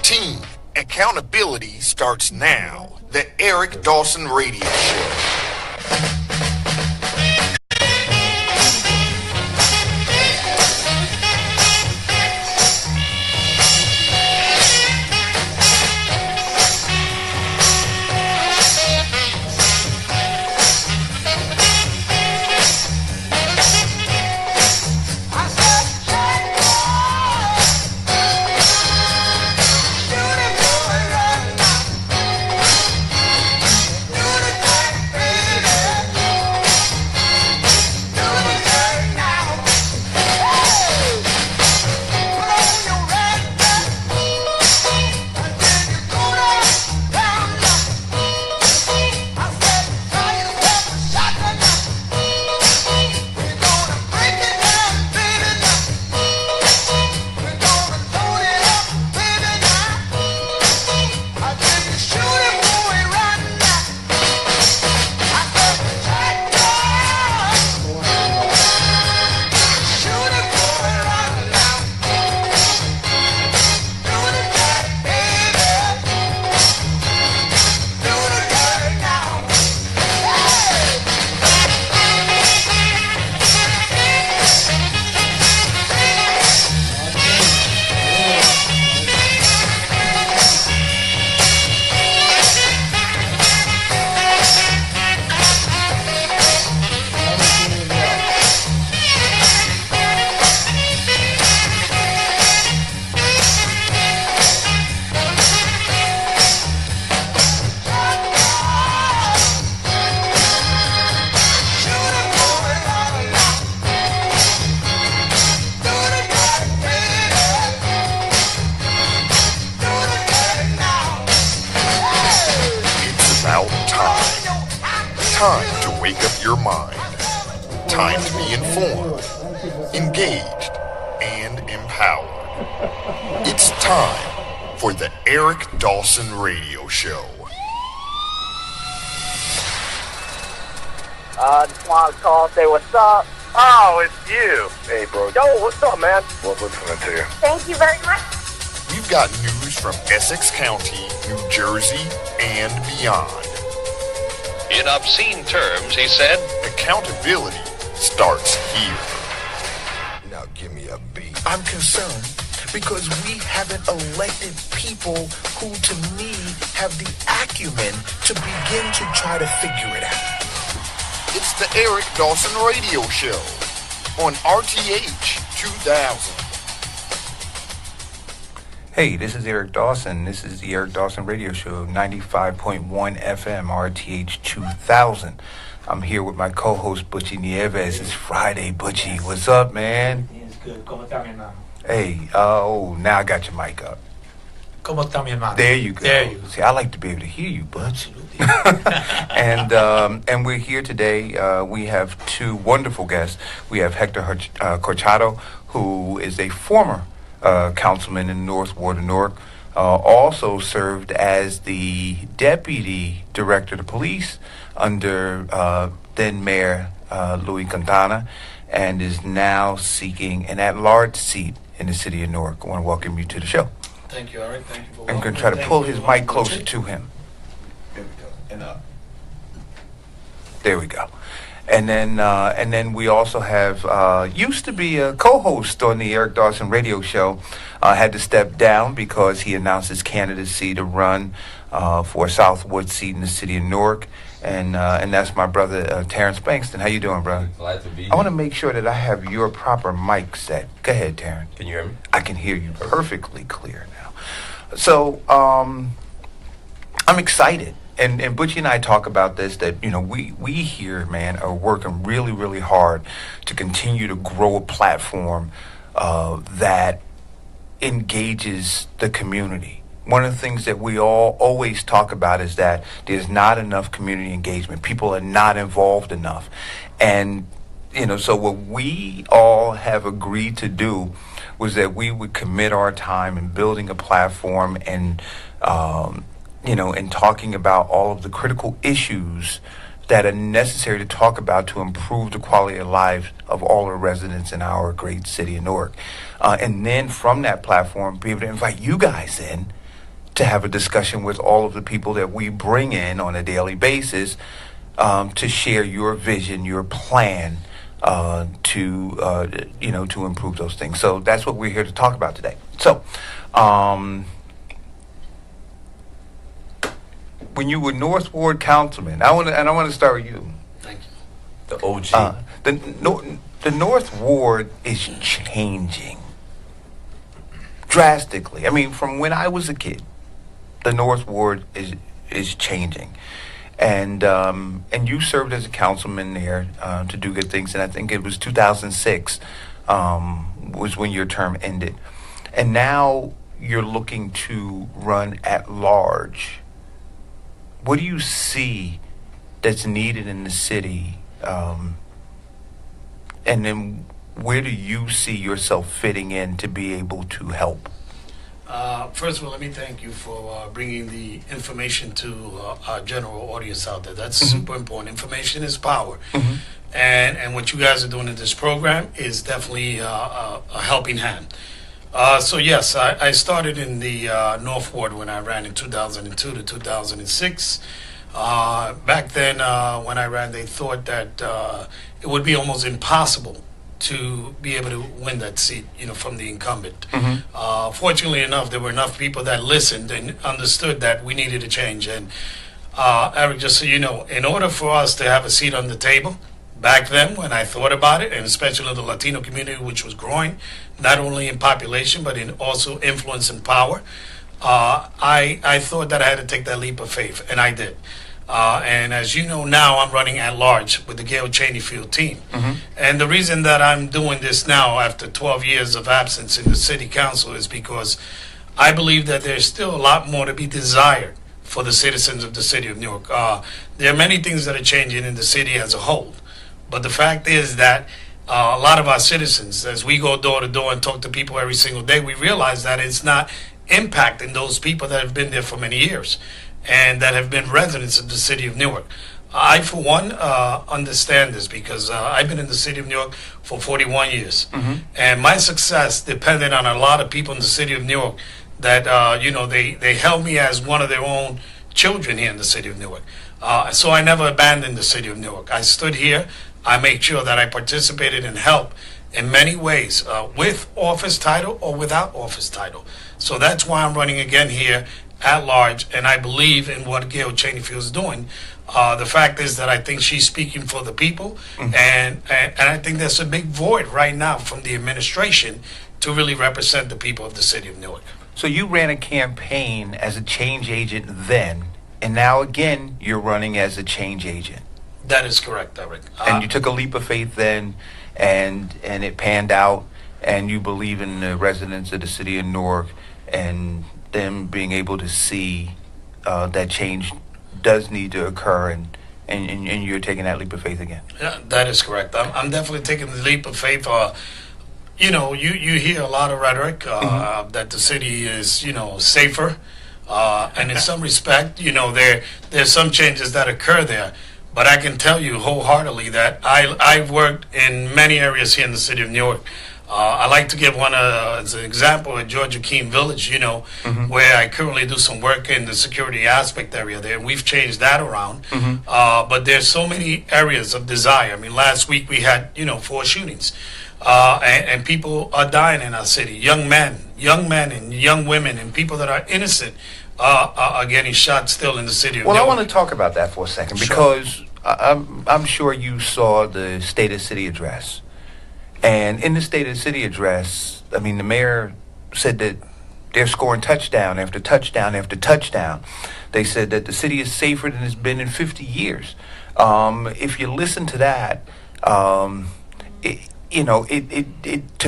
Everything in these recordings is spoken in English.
team. Accountability starts now. The Eric Dawson Radio Show. Time to wake up your mind. Time to be informed, engaged, and empowered. It's time for the Eric Dawson Radio Show. Just wanted to call and say what's up. Oh, it's you. Hey, bro. Yo, what's up, man? Well, listening to you. Thank you very much. We've got news from Essex County, New Jersey, and beyond. In obscene terms, he said, accountability starts here. Now give me a beat. I'm concerned because we haven't elected people who, to me, have the acumen to begin to try to figure it out. It's the Eric Dawson Radio Show on RTH 2000. Hey, this is Eric Dawson. This is the Eric Dawson Radio Show, 95.1 FM, RTH 2000. I'm here with my co-host, Butchie Nieves. It's Friday, Butchie. What's up, man? It's good. ¿Cómo está mi hermano? Hey, now I got your mic up. ¿Cómo está mi hermano? There you go. There you go. See, I like to be able to hear you, Butch. And we're here today. We have two wonderful guests. We have Hector Corchado, who is a former councilman in North Ward of Newark, also served as the deputy director of the police under then Mayor Louis Quintana, and is now seeking an at-large seat in the city of Newark. I want to welcome you to the show. Thank you, Eric. Thank you for I'm going to try to pull his mic closer to him. There we go. And up. There we go. And then we also have used to be a co-host on the Eric Dawson Radio Show. Had to step down because he announced his candidacy to run for a Southwood seat in the city of Newark. And that's my brother, Terrance Bankston. How you doing, brother? Glad to be here. I want to make sure that I have your proper mic set. Go ahead, Terrance. Can you hear me? I can hear you perfectly clear now. So I'm excited. And Butchie and I talk about this, that, you know, we here, man, are working really, really hard to continue to grow a platform that engages the community. One of the things that we all always talk about is that there's not enough community engagement. People are not involved enough. And, you know, so what we all have agreed to do was that we would commit our time in building a platform and, you know, and talking about all of the critical issues that are necessary to talk about to improve the quality of life of all the residents in our great city of Newark. And then from that platform, be able to invite you guys in to have a discussion with all of the people that we bring in on a daily basis to share your vision, your plan to improve those things. So that's what we're here to talk about today. So, when you were North Ward councilman, I want to start with you. Thank you. The OG. The North Ward is changing drastically. I mean, from when I was a kid, the North Ward is changing, and you served as a councilman there to do good things. And I think it was 2006 was when your term ended, and now you're looking to run at large. What do you see that's needed in the city? And then where do you see yourself fitting in to be able to help? First of all, let me thank you for bringing the information to our general audience out there. That's super important. Information is power. And what you guys are doing in this program is definitely a helping hand. So yes, I started in the North Ward when I ran in 2002 to 2006. Back then, when I ran, they thought that it would be almost impossible to be able to win that seat, from the incumbent. Fortunately enough, there were enough people that listened and understood that we needed a change. And Eric, just so you know, in order for us to have a seat on the table, back then when I thought about it, and especially the Latino community, which was growing, not only in population, but in also influence and power, I thought that I had to take that leap of faith, and I did. And as you know now, I'm running at large with the Gail Cheney Field team. And the reason that I'm doing this now after 12 years of absence in the city council is because I believe that there's still a lot more to be desired for the citizens of the city of Newark. There are many things that are changing in the city as a whole. But the fact is that a lot of our citizens, as we go door to door and talk to people every single day, we realize that it's not impacting those people that have been there for many years and that have been residents of the city of Newark. I, for one, understand this because I've been in the city of Newark for 41 years. And my success depended on a lot of people in the city of Newark that, they held me as one of their own children here in the city of Newark. So I never abandoned the city of Newark. I stood here. I made sure that I participated and helped in many ways, with office title or without office title. So that's why I'm running again here at large, and I believe in what Gail Cheney is doing. The fact is that I think she's speaking for the people, and I think there's a big void right now from the administration to really represent the people of the city of Newark. So you ran a campaign as a change agent then, and now again you're running as a change agent. That is correct, Eric. And you took a leap of faith then, and it panned out, and you believe in the residents of the city of Newark and them being able to see that change does need to occur, and you're taking that leap of faith again. Yeah, that is correct. I'm definitely taking the leap of faith. You hear a lot of rhetoric that the city is, safer, and in some respect, there's some changes that occur there. But I can tell you wholeheartedly that I've worked in many areas here in the city of Newark. I like to give one as an example at Georgia Keene Village, where I currently do some work in the security aspect area there. We've changed that around. But there's so many areas of desire. I mean, last week we had, 4 shootings. And people are dying in our city. Young men and young women and people that are innocent are getting shot still in the city of Newark. Well, I want to talk about that for a second because I'm sure you saw the State of City address. And in the State of the City address, I mean, the mayor said that they're scoring touchdown after touchdown after touchdown. They said that the city is safer than it's been in 50 years. If you listen to that, to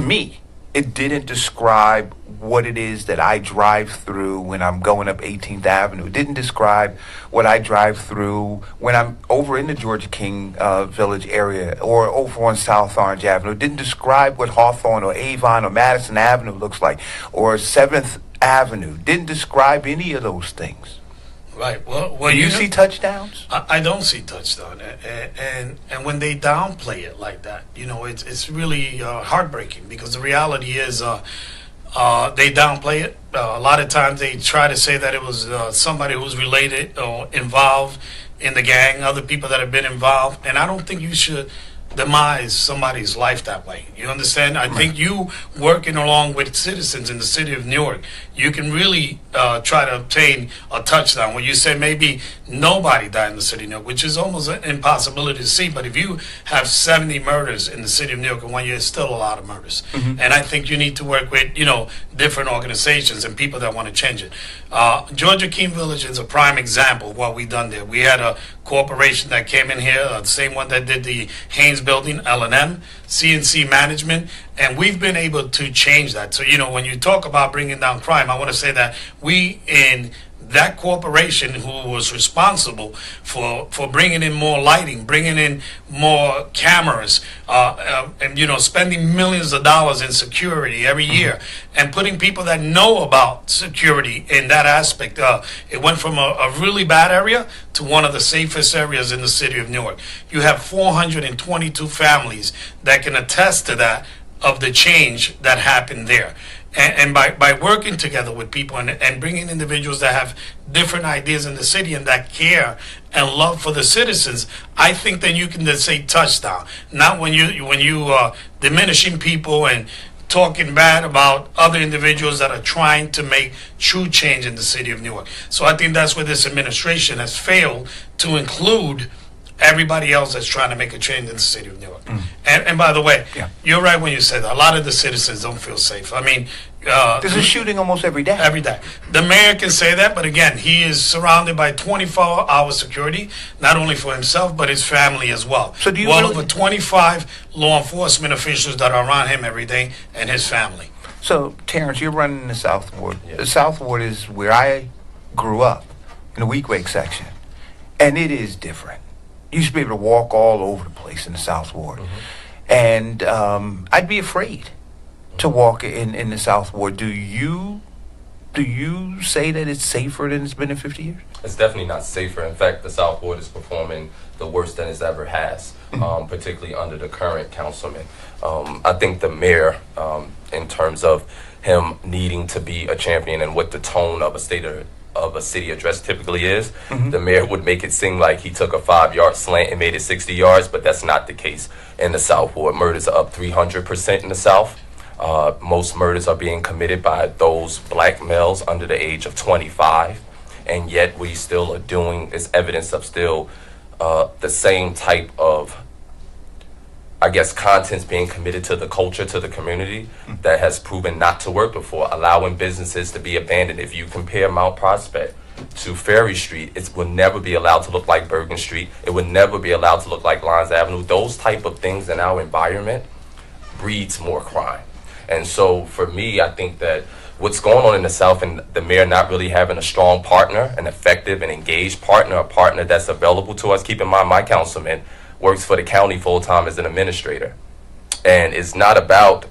me, it didn't describe what it is that I drive through when I'm going up 18th Avenue. It didn't describe what I drive through when I'm over in the Georgia King Village area or over on South Orange Avenue. It didn't describe what Hawthorne or Avon or Madison Avenue looks like or 7th Avenue. It didn't describe any of those things. Right. Well, do you see touchdowns? I don't see touchdown, and when they downplay it like that, it's really heartbreaking because the reality is, they downplay it. A lot of times they try to say that it was somebody who's related or involved in the gang, other people that have been involved, and I don't think you should demise somebody's life that way. You understand? I think you working along with citizens in the city of Newark, you can really try to obtain a touchdown. When you say maybe nobody died in the city of Newark, which is almost an impossibility to see, but if you have 70 murders in the city of Newark in 1 year, it's still a lot of murders. And I think you need to work with, different organizations and people that want to change it. Georgia King Village is a prime example of what we done there. We had a corporation that came in here, the same one that did the Haynes building, L&M, CNC Management, and we've been able to change that. So, when you talk about bringing down crime, I want to say that we in that corporation who was responsible for bringing in more lighting, bringing in more cameras, and spending millions of dollars in security every year, and putting people that know about security in that aspect. It went from a really bad area to one of the safest areas in the city of Newark. You have 422 families that can attest to that, of the change that happened there. And by working together with people and bringing individuals that have different ideas in the city and that care and love for the citizens, I think that you can just say touchdown. Not when you diminishing people and talking bad about other individuals that are trying to make true change in the city of Newark. So I think that's where this administration has failed to include everybody else that's trying to make a change in the city of Newark. And by the way, you're right when you say that. A lot of the citizens don't feel safe. I mean, there's a shooting almost every day. Every day. The mayor can say that, but again, he is surrounded by 24-hour security, not only for himself, but his family as well. So do you over 25 law enforcement officials that are around him every day and his family. So, Terrance, you're running the South Ward. Yeah. The South Ward is where I grew up, in the Weequahic section. And it is different. You used to be able to walk all over the place in the South Ward. And I'd be afraid to walk in the South Ward. Do you say that it's safer than it's been in 50 years? It's definitely not safer. In fact, the South Ward is performing the worst that it's ever has, particularly under the current councilman. I think the mayor, in terms of him needing to be a champion and what the tone of a city address typically is, the mayor would make it seem like he took a 5-yard slant and made it 60 yards, but that's not the case in the South Ward. Murders are up 300% in the South. Most murders are being committed by those black males under the age of 25, and yet we still are doing is evidence of still the same type of, I guess, contents being committed to the culture, to the community, that has proven not to work before, allowing businesses to be abandoned. If you compare Mount Prospect to Ferry Street, it will never be allowed to look like Bergen Street. It would never be allowed to look like Lyons Avenue. Those type of things in our environment breeds more crime. And so for me, I think that what's going on in the South and the mayor not really having a strong partner, an effective and engaged partner, a partner that's available to us. Keep in mind, my councilman works for the county full-time as an administrator. And it's not about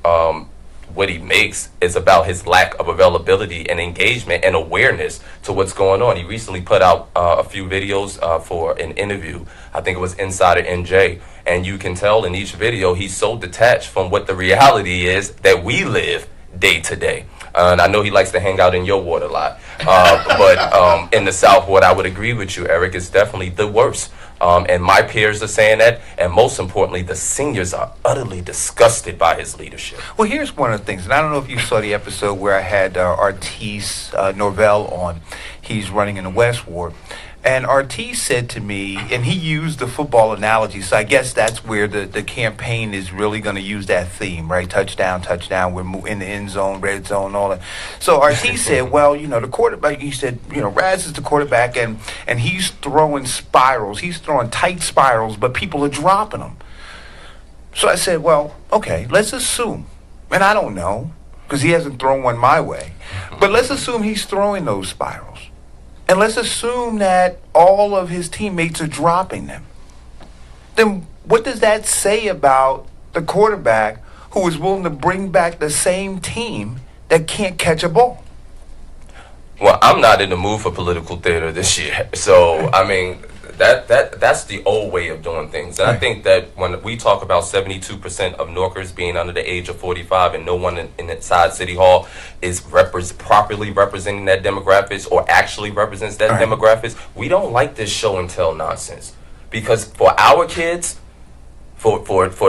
what he makes, it's about his lack of availability and engagement and awareness to what's going on. He recently put out a few videos for an interview. I think it was Insider NJ. And you can tell in each video he's so detached from what the reality is that we live day to day. And I know he likes to hang out in your ward a lot. But in the South Ward, I would agree with you, Eric, it's definitely the worst. And my peers are saying that. And most importantly, the seniors are utterly disgusted by his leadership. Well, here's one of the things, and I don't know if you saw the episode where I had Ortiz Norvell on. He's running in the West Ward. And Ortiz said to me, and he used the football analogy, so I guess that's where the campaign is really going to use that theme, right? Touchdown, we're in the end zone, red zone, all that. So Ortiz said, well, the quarterback, he said, Raz is the quarterback, and he's throwing spirals. He's throwing tight spirals, but people are dropping them. So I said, well, okay, let's assume, and I don't know, because he hasn't thrown one my way, but let's assume he's throwing those spirals. And let's assume that all of his teammates are dropping them. Then what does that say about the quarterback who is willing to bring back the same team that can't catch a ball? Well, I'm not in the mood for political theater this year. So, I mean, that's the old way of doing things. And I think that when we talk about 72% of Norkers being under the age of 45 and no one inside City Hall is properly representing that demographics or actually represents that demographics, we don't like this show and tell nonsense. Because for our kids, for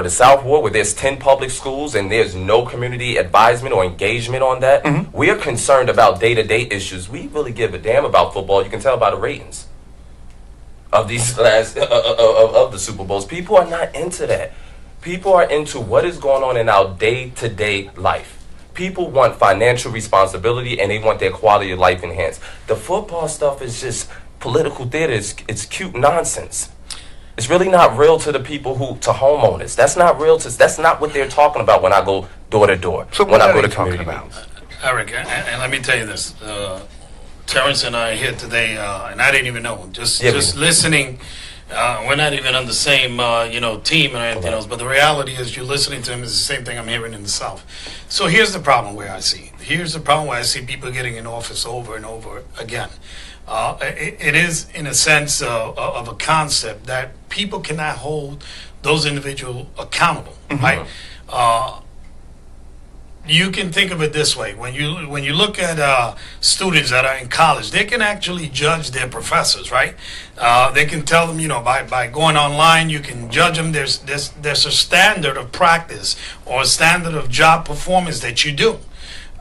the South Ward, where there's 10 public schools and there's no community advisement or engagement on that, we are concerned about day-to-day issues. We really give a damn about football. You can tell by the ratings of these last of the Super Bowls. People are not into that. People are into what is going on in our day-to-day life. People want financial responsibility and they want their quality of life enhanced. The football stuff is just political theater. It's cute nonsense. It's really not real to the people to homeowners. That's not real that's not what they're talking about when I go door to door. So when what I are go they to talking community about? Eric, and let me tell you this. Terrance and I are here today, and I didn't even know. Just listening. We're not even on the same, team or anything else. But the reality is, you're listening to him is the same thing I'm hearing in the South. So here's the problem where I see. Here's the problem where I see people getting in office over and over again. It is, in a sense, of a concept that people cannot hold those individuals accountable, right? You can think of it this way: when you look at students that are in college, they can actually judge their professors, right? They can tell them, by going online, you can judge them. There's a standard of practice or a standard of job performance that you do.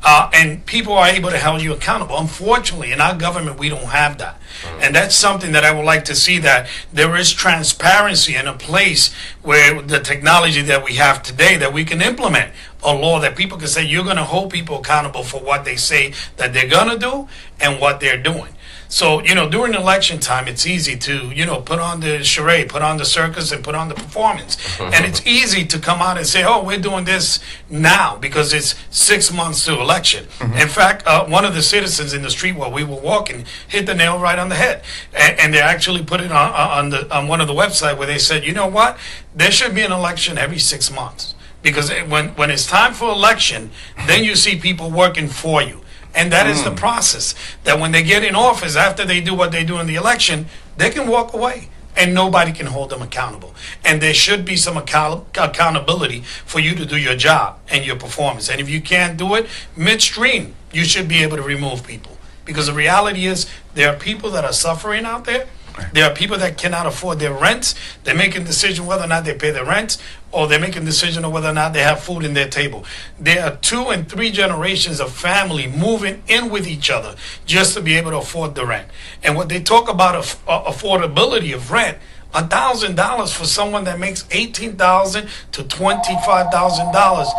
And people are able to hold you accountable. Unfortunately, in our government, we don't have that. And that's something that I would like to see, that there is transparency in a place where the technology that we have today, that we can implement a law that people can say, you're going to hold people accountable for what they say that they're going to do and what they're doing. So, during election time, it's easy to, put on the charade, put on the circus, and put on the performance. And it's easy to come out and say, oh, we're doing this now because it's 6 months to election. In fact, one of the citizens in the street while we were walking hit the nail right on the head. And they actually put it on one of the websites where they said, you know what? There should be an election every 6 months. Because when it's time for election, then you see people working for you. And that is the process, that when they get in office, after they do what they do in the election, they can walk away and nobody can hold them accountable. And there should be some accountability for you to do your job and your performance. And if you can't do it midstream, you should be able to remove people. Because the reality is, there are people that are suffering out there. There are people that cannot afford their rents. They're making a decision whether or not they pay their rent, or they're making a decision of whether or not they have food in their table. There are 2 and 3 generations of family moving in with each other just to be able to afford the rent. And when they talk about affordability of rent, $1,000 for someone that makes $18,000 to $25,000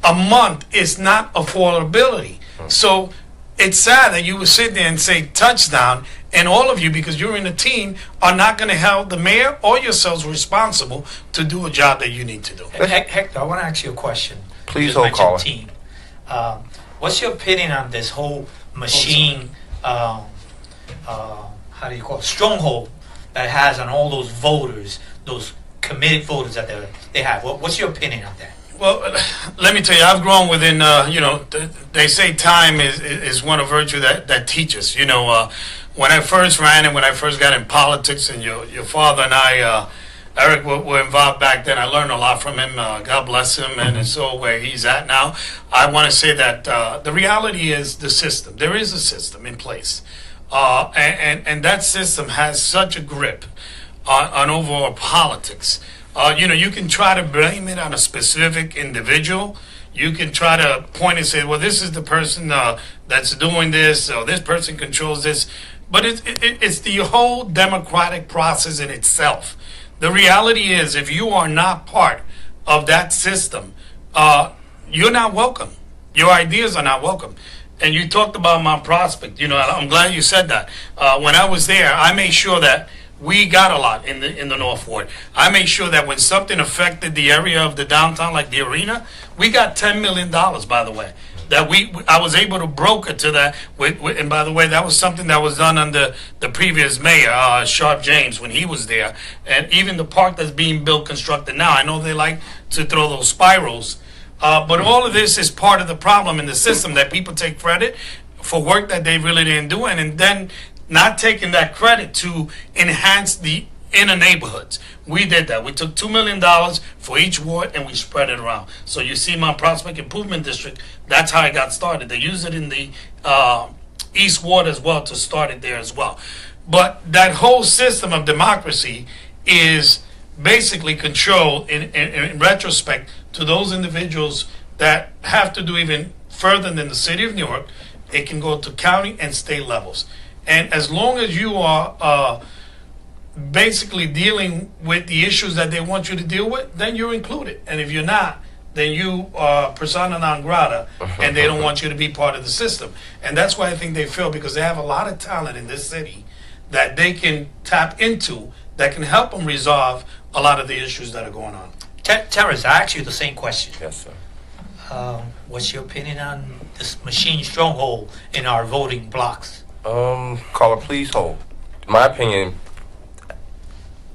a month is not affordability. So it's sad that you would sit there and say touchdown, and all of you, because you're in a team, are not going to hold the mayor or yourselves responsible to do a job that you need to do. Hector, I want to ask you a question. Please hold call. Team. What's your opinion on this whole machine, how do you call it, stronghold that it has on all those voters, those committed voters that they have? What's your opinion on that? Well, let me tell you, I've grown within, they say time is one of virtue that teaches. When I first ran and when I first got in politics, and your father and I, Eric, were involved back then, I learned a lot from him. God bless him, and so where he's at now. I want to say that the reality is the system. There is a system in place. And that system has such a grip on overall politics. You can try to blame it on a specific individual. You can try to point and say, well, this is the person that's doing this, or this person controls this. But it's the whole democratic process in itself. The reality is, if you are not part of that system, you're not welcome. Your ideas are not welcome. And you talked about my prospect. I'm glad you said that. When I was there, I made sure that we got a lot in the North Ward. I made sure that when something affected the area of the downtown, like the arena, we got $10 million, by the way, that I was able to broker to that. And by the way, that was something that was done under the previous mayor, Sharp James, when he was there. And even the park that's being built, constructed now, I know they like to throw those spirals. But all of this is part of the problem in the system, that people take credit for work that they really didn't do, and then not taking that credit to enhance the inner neighborhoods. We did that. We took $2 million for each ward and we spread it around. So you see my Prospect Improvement District, that's how it got started. They used it in the East Ward as well to start it there as well. But that whole system of democracy is basically controlled in retrospect to those individuals that have to do even further than the city of New York. It can go to county and state levels. And as long as you are basically dealing with the issues that they want you to deal with, then you're included. And if you're not, then you are persona non grata, and they don't want you to be part of the system. And that's why I think they fail, because they have a lot of talent in this city that they can tap into that can help them resolve a lot of the issues that are going on. Terrance, I asked you the same question. Yes, sir. What's your opinion on this machine stronghold in our voting blocks? Caller, please hold. My opinion,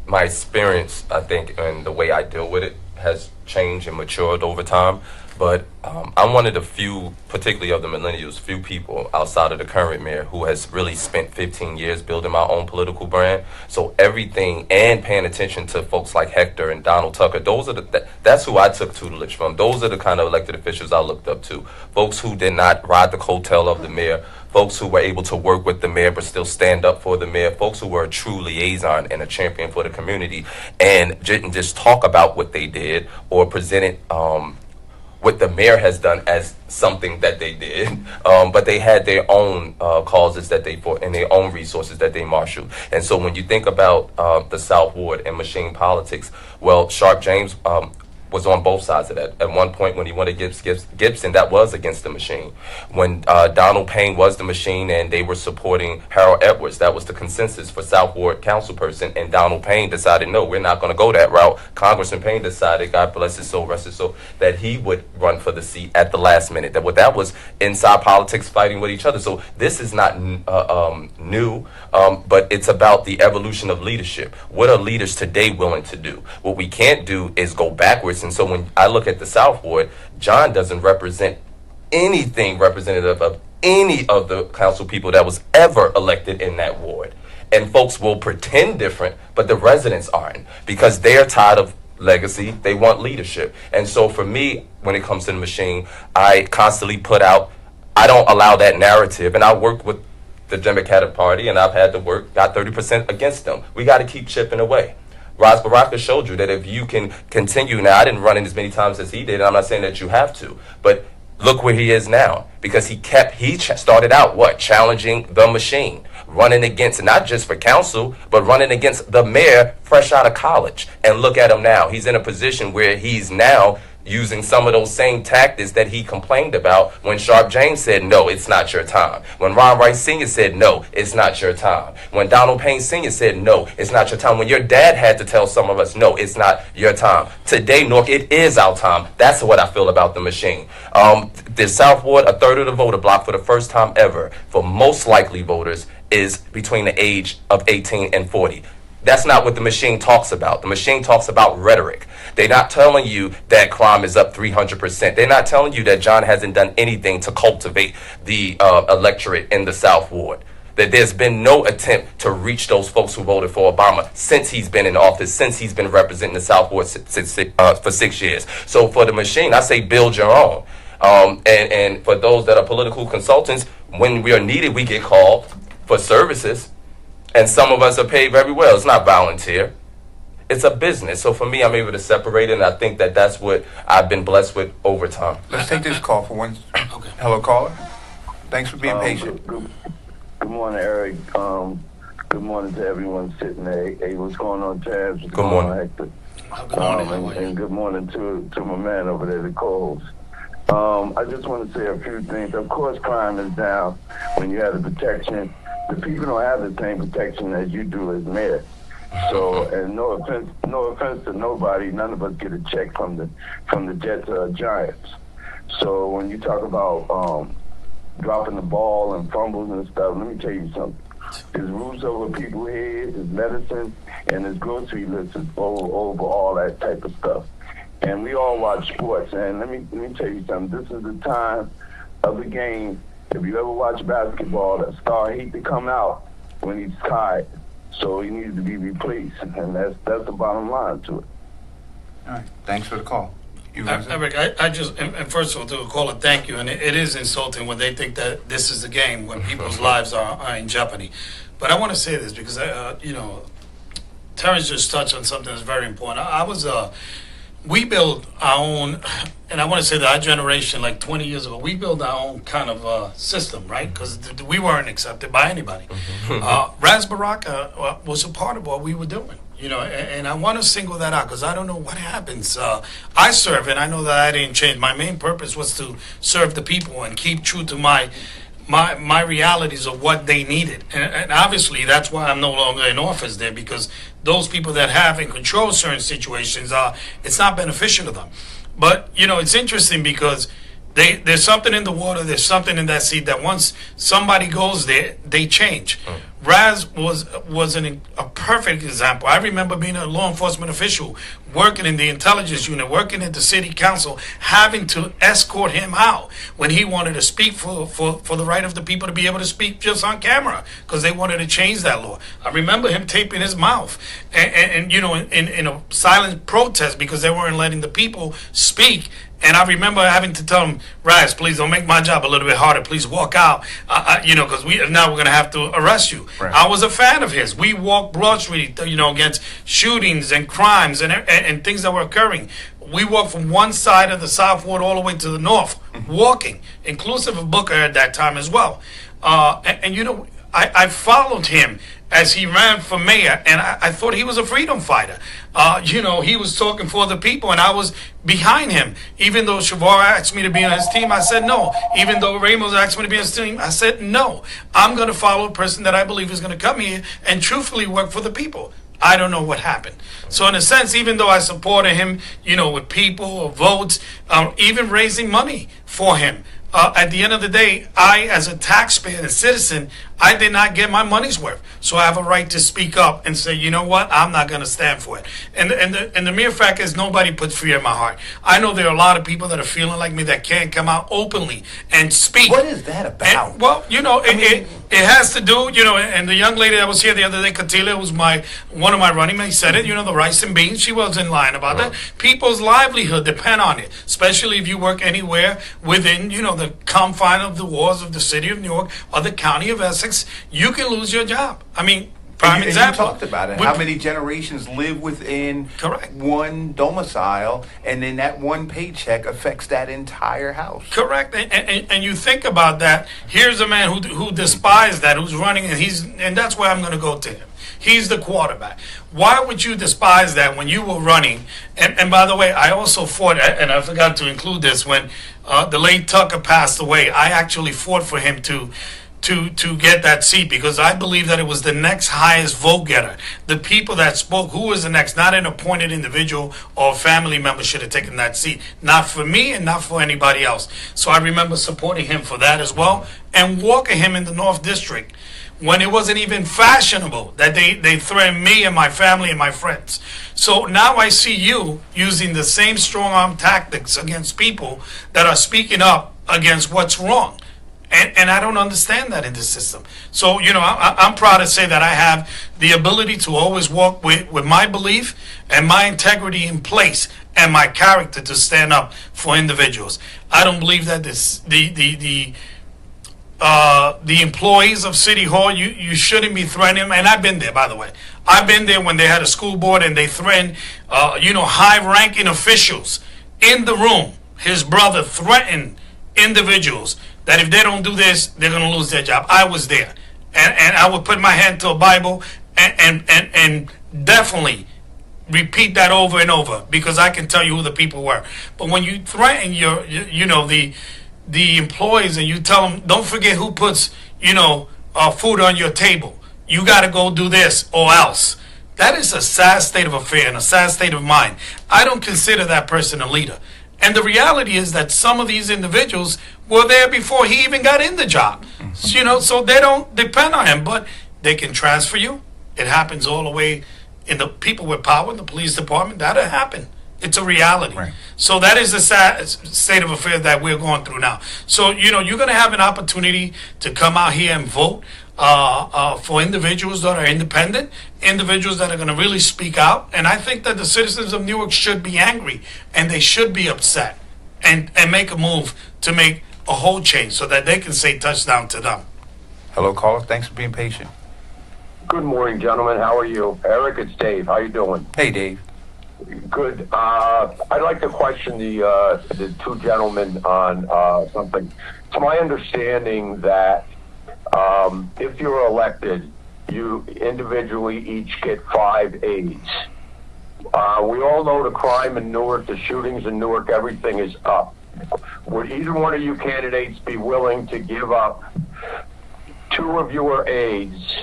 my experience, I think, and the way I deal with it has changed and matured over time. But I'm one of the few, particularly of the millennials, few people outside of the current mayor who has really spent 15 years building my own political brand. So everything, and paying attention to folks like Hector and Donald Tucker, those are that's who I took tutelage from. Those are the kind of elected officials I looked up to. Folks who did not ride the coattail of the mayor. Folks who were able to work with the mayor but still stand up for the mayor. Folks who were a true liaison and a champion for the community and didn't just talk about what they did or presented what the mayor has done as something that they did, but they had their own causes that they fought and their own resources that they marshaled. And so when you think about the South Ward and machine politics, well, Sharp James was on both sides of that. At one point when he wanted Gibson, that was against the machine. When Donald Payne was the machine and they were supporting Harold Edwards, that was the consensus for South Ward councilperson, and Donald Payne decided, no, we're not going to go that route. Congressman Payne decided, God bless his soul, rest his soul, that he would run for the seat at the last minute. That was inside politics fighting with each other. So this is not new, but it's about the evolution of leadership. What are leaders today willing to do? What we can't do is go backwards. And so when I look at the South Ward, John doesn't represent anything representative of any of the council people that was ever elected in that ward. And folks will pretend different, but the residents aren't, because they're tired of legacy. They want leadership. And so for me, when it comes to the machine, I constantly put out, I don't allow that narrative. And I worked with the Democratic Party, and I've had to work, got 30% against them. We got to keep chipping away. Ras Baraka showed you that if you can continue, now I didn't run in as many times as he did, and I'm not saying that you have to, but look where he is now, because he started out, challenging the machine, running against, not just for council, but running against the mayor fresh out of college. And look at him now. He's in a position where he's now using some of those same tactics that he complained about when Sharp James said, no, it's not your time. When Ron Rice Sr. said, no, it's not your time. When Donald Payne Sr. said, no, it's not your time. When your dad had to tell some of us, no, it's not your time. Today, Nork, it is our time. That's what I feel about the machine. The South Ward, a third of the voter block for the first time ever, for most likely voters, is between the age of 18 and 40. That's not what the machine talks about. The machine talks about rhetoric. They're not telling you that crime is up 300%. They're not telling you that John hasn't done anything to cultivate the electorate in the South Ward. That there's been no attempt to reach those folks who voted for Obama since he's been in office, since he's been representing the South Ward for 6 years. So for the machine, I say build your own. And for those that are political consultants, when we are needed, we get called for services. And some of us are paid very well. It's not volunteer. It's a business. So for me, I'm able to separate it, and I think that that's what I've been blessed with over time. Let's take this call for one. Okay. Hello, caller. Thanks for being patient. Good morning, Eric. Good morning to everyone sitting there. Hey, what's going on, Tabs? Good morning. Hector? Good morning. And good morning to my man over there, the co-host. I just want to say a few things. Of course, crime is down when you have the protection. The people don't have the same protection as you do as mayor. So, and no offense to nobody, none of us get a check from the Jets or Giants. So when you talk about dropping the ball and fumbles and stuff, let me tell you something. There's roofs over people's heads, there's medicine, and there's grocery lists over all that type of stuff. And we all watch sports. And let me tell you something. This is the time of the game. If you ever watch basketball, that star heat to come out, when he's tired. So he needs to be replaced, and that's the bottom line to it. All right. Thanks for the call. Eric, I just, and first of all, to call it thank you, and it is insulting when they think that this is a game when people's lives are in jeopardy. But I want to say this because, Terrance just touched on something that's very important. We build our own, and I want to say that our generation, like 20 years ago, we built our own kind of system, right? Because we weren't accepted by anybody. Raz Baraka was a part of what we were doing. And I want to single that out because I don't know what happens. I serve, and I know that I didn't change. My main purpose was to serve the people and keep true to my realities of what they needed. And obviously, that's why I'm no longer in office there, because those people that have and control certain situations, it's not beneficial to them. But, it's interesting because there's something in the water, there's something in that seed that once somebody goes there, they change. Raz was a perfect example. I remember being a law enforcement official, working in the intelligence unit, working at the city council, having to escort him out when he wanted to speak for the right of the people to be able to speak just on camera, because they wanted to change that law. I remember him taping his mouth and in a silent protest because they weren't letting the people speak. And I remember having to tell him, Raz, please don't make my job a little bit harder. Please walk out, because now we're going to have to arrest you. Right. I was a fan of his. We walked Broad Street, against shootings and crimes and things that were occurring. We walked from one side of the South Ward all the way to the north, walking, inclusive of Booker at that time as well. I followed him as he ran for mayor, and I thought he was a freedom fighter. He was talking for the people, and I was behind him. Even though Shavar asked me to be on his team, I said no. Even though Ramos asked me to be on his team, I said no. I'm going to follow a person that I believe is going to come here and truthfully work for the people. I don't know what happened. So in a sense, even though I supported him, with people, votes, even raising money for him, at the end of the day, I, as a taxpayer and citizen, I did not get my money's worth. So I have a right to speak up and say, you know what, I'm not going to stand for it. And the mere fact is nobody put fear in my heart. I know there are a lot of people that are feeling like me that can't come out openly and speak. What is that about? And, well, it has to do, and the young lady that was here the other day, Katila, was one of my running mates, said it, the rice and beans, she wasn't lying about that. People's livelihood depend on it, especially if you work anywhere within, the confine of the walls of the city of New York or the county of Essex. You can lose your job. I mean, prime example. You talked about it. How many generations live within one domicile, and then that one paycheck affects that entire house. Correct. And you think about that. Here's a man who despises that, who's running, and that's where I'm going to go to him. He's the quarterback. Why would you despise that when you were running? And by the way, I also fought, and I forgot to include this, when the late Tucker passed away, I actually fought for him to get that seat, because I believe that it was the next highest vote getter. The people that spoke, who was the next, not an appointed individual or family member should have taken that seat. Not for me and not for anybody else. So I remember supporting him for that as well, and walking him in the North District when it wasn't even fashionable that they threatened me and my family and my friends. So now I see you using the same strong-arm tactics against people that are speaking up against what's wrong. And I don't understand that in this system. So, I'm proud to say that I have the ability to always walk with my belief and my integrity in place and my character to stand up for individuals. I don't believe that the employees of City Hall, you shouldn't be threatening them. And I've been there, by the way. I've been there when they had a school board and they threatened, high-ranking officials in the room. His brother threatened individuals that if they don't do this, they're going to lose their job. I was there. And I would put my hand to a Bible and definitely repeat that over and over, because I can tell you who the people were. But when you threaten the employees and you tell them, don't forget who puts, food on your table. You got to go do this or else. That is a sad state of affair and a sad state of mind. I don't consider that person a leader. And the reality is that some of these individuals were there before he even got in the job. So they don't depend on him, but they can transfer you. It happens all the way in the people with power, in the police department. That'll happen. It's a reality. Right. So that is the sad state of affairs that we're going through now. So, you're going to have an opportunity to come out here and vote. for individuals that are independent, individuals that are going to really speak out. And I think that the citizens of Newark should be angry and they should be upset and make a move to make a whole change so that they can say touchdown to them. Hello, caller. Thanks for being patient. Good morning, gentlemen. How are you? Eric, it's Dave. How you doing? Hey, Dave. Good. I'd like to question the two gentlemen on something. It's my understanding that if you're elected, you individually each get 5 aides. We all know the crime in Newark, the shootings in Newark, everything is up. Would either one of you candidates be willing to give up 2 of your aides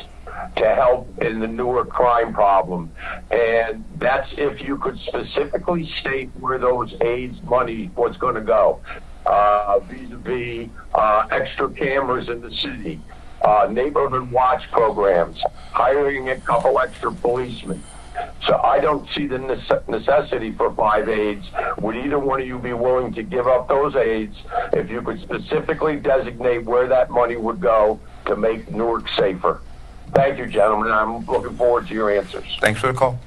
to help in the Newark crime problem? And that's if you could specifically state where those aides' money was going to go, vis-a-vis extra cameras in the city, neighborhood watch programs, hiring a couple extra policemen. So I don't see the necessity for 5 aides. Would either one of you be willing to give up those aides if you could specifically designate where that money would go to make Newark safer? Thank you, gentlemen. I'm looking forward to your answers. Thanks for the call.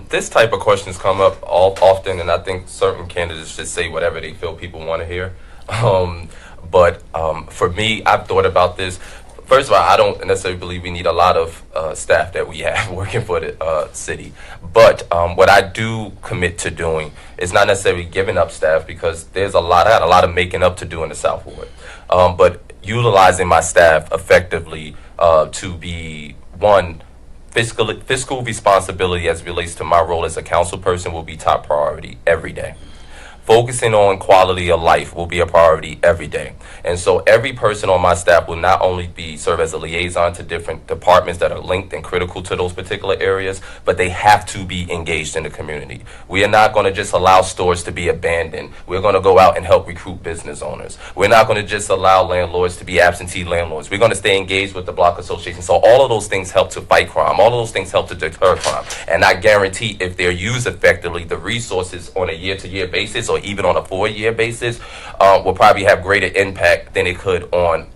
This type of questions come up often, and I think certain candidates should say whatever they feel people want to hear. But for me, I've thought about this. First of all, I don't necessarily believe we need a lot of staff that we have working for the city. But what I do commit to doing is not necessarily giving up staff, because I got a lot of making up to do in the South Ward. But utilizing my staff effectively to be, one, fiscal responsibility as it relates to my role as a council person will be top priority every day. Focusing on quality of life will be a priority every day. And so every person on my staff will not only serve as a liaison to different departments that are linked and critical to those particular areas, but they have to be engaged in the community. We are not going to just allow stores to be abandoned. We're going to go out and help recruit business owners. We're not going to just allow landlords to be absentee landlords. We're going to stay engaged with the block association. So all of those things help to fight crime. All of those things help to deter crime. And I guarantee if they're used effectively, the resources on a year-to-year basis or even on a 4-year basis will probably have greater impact than it could on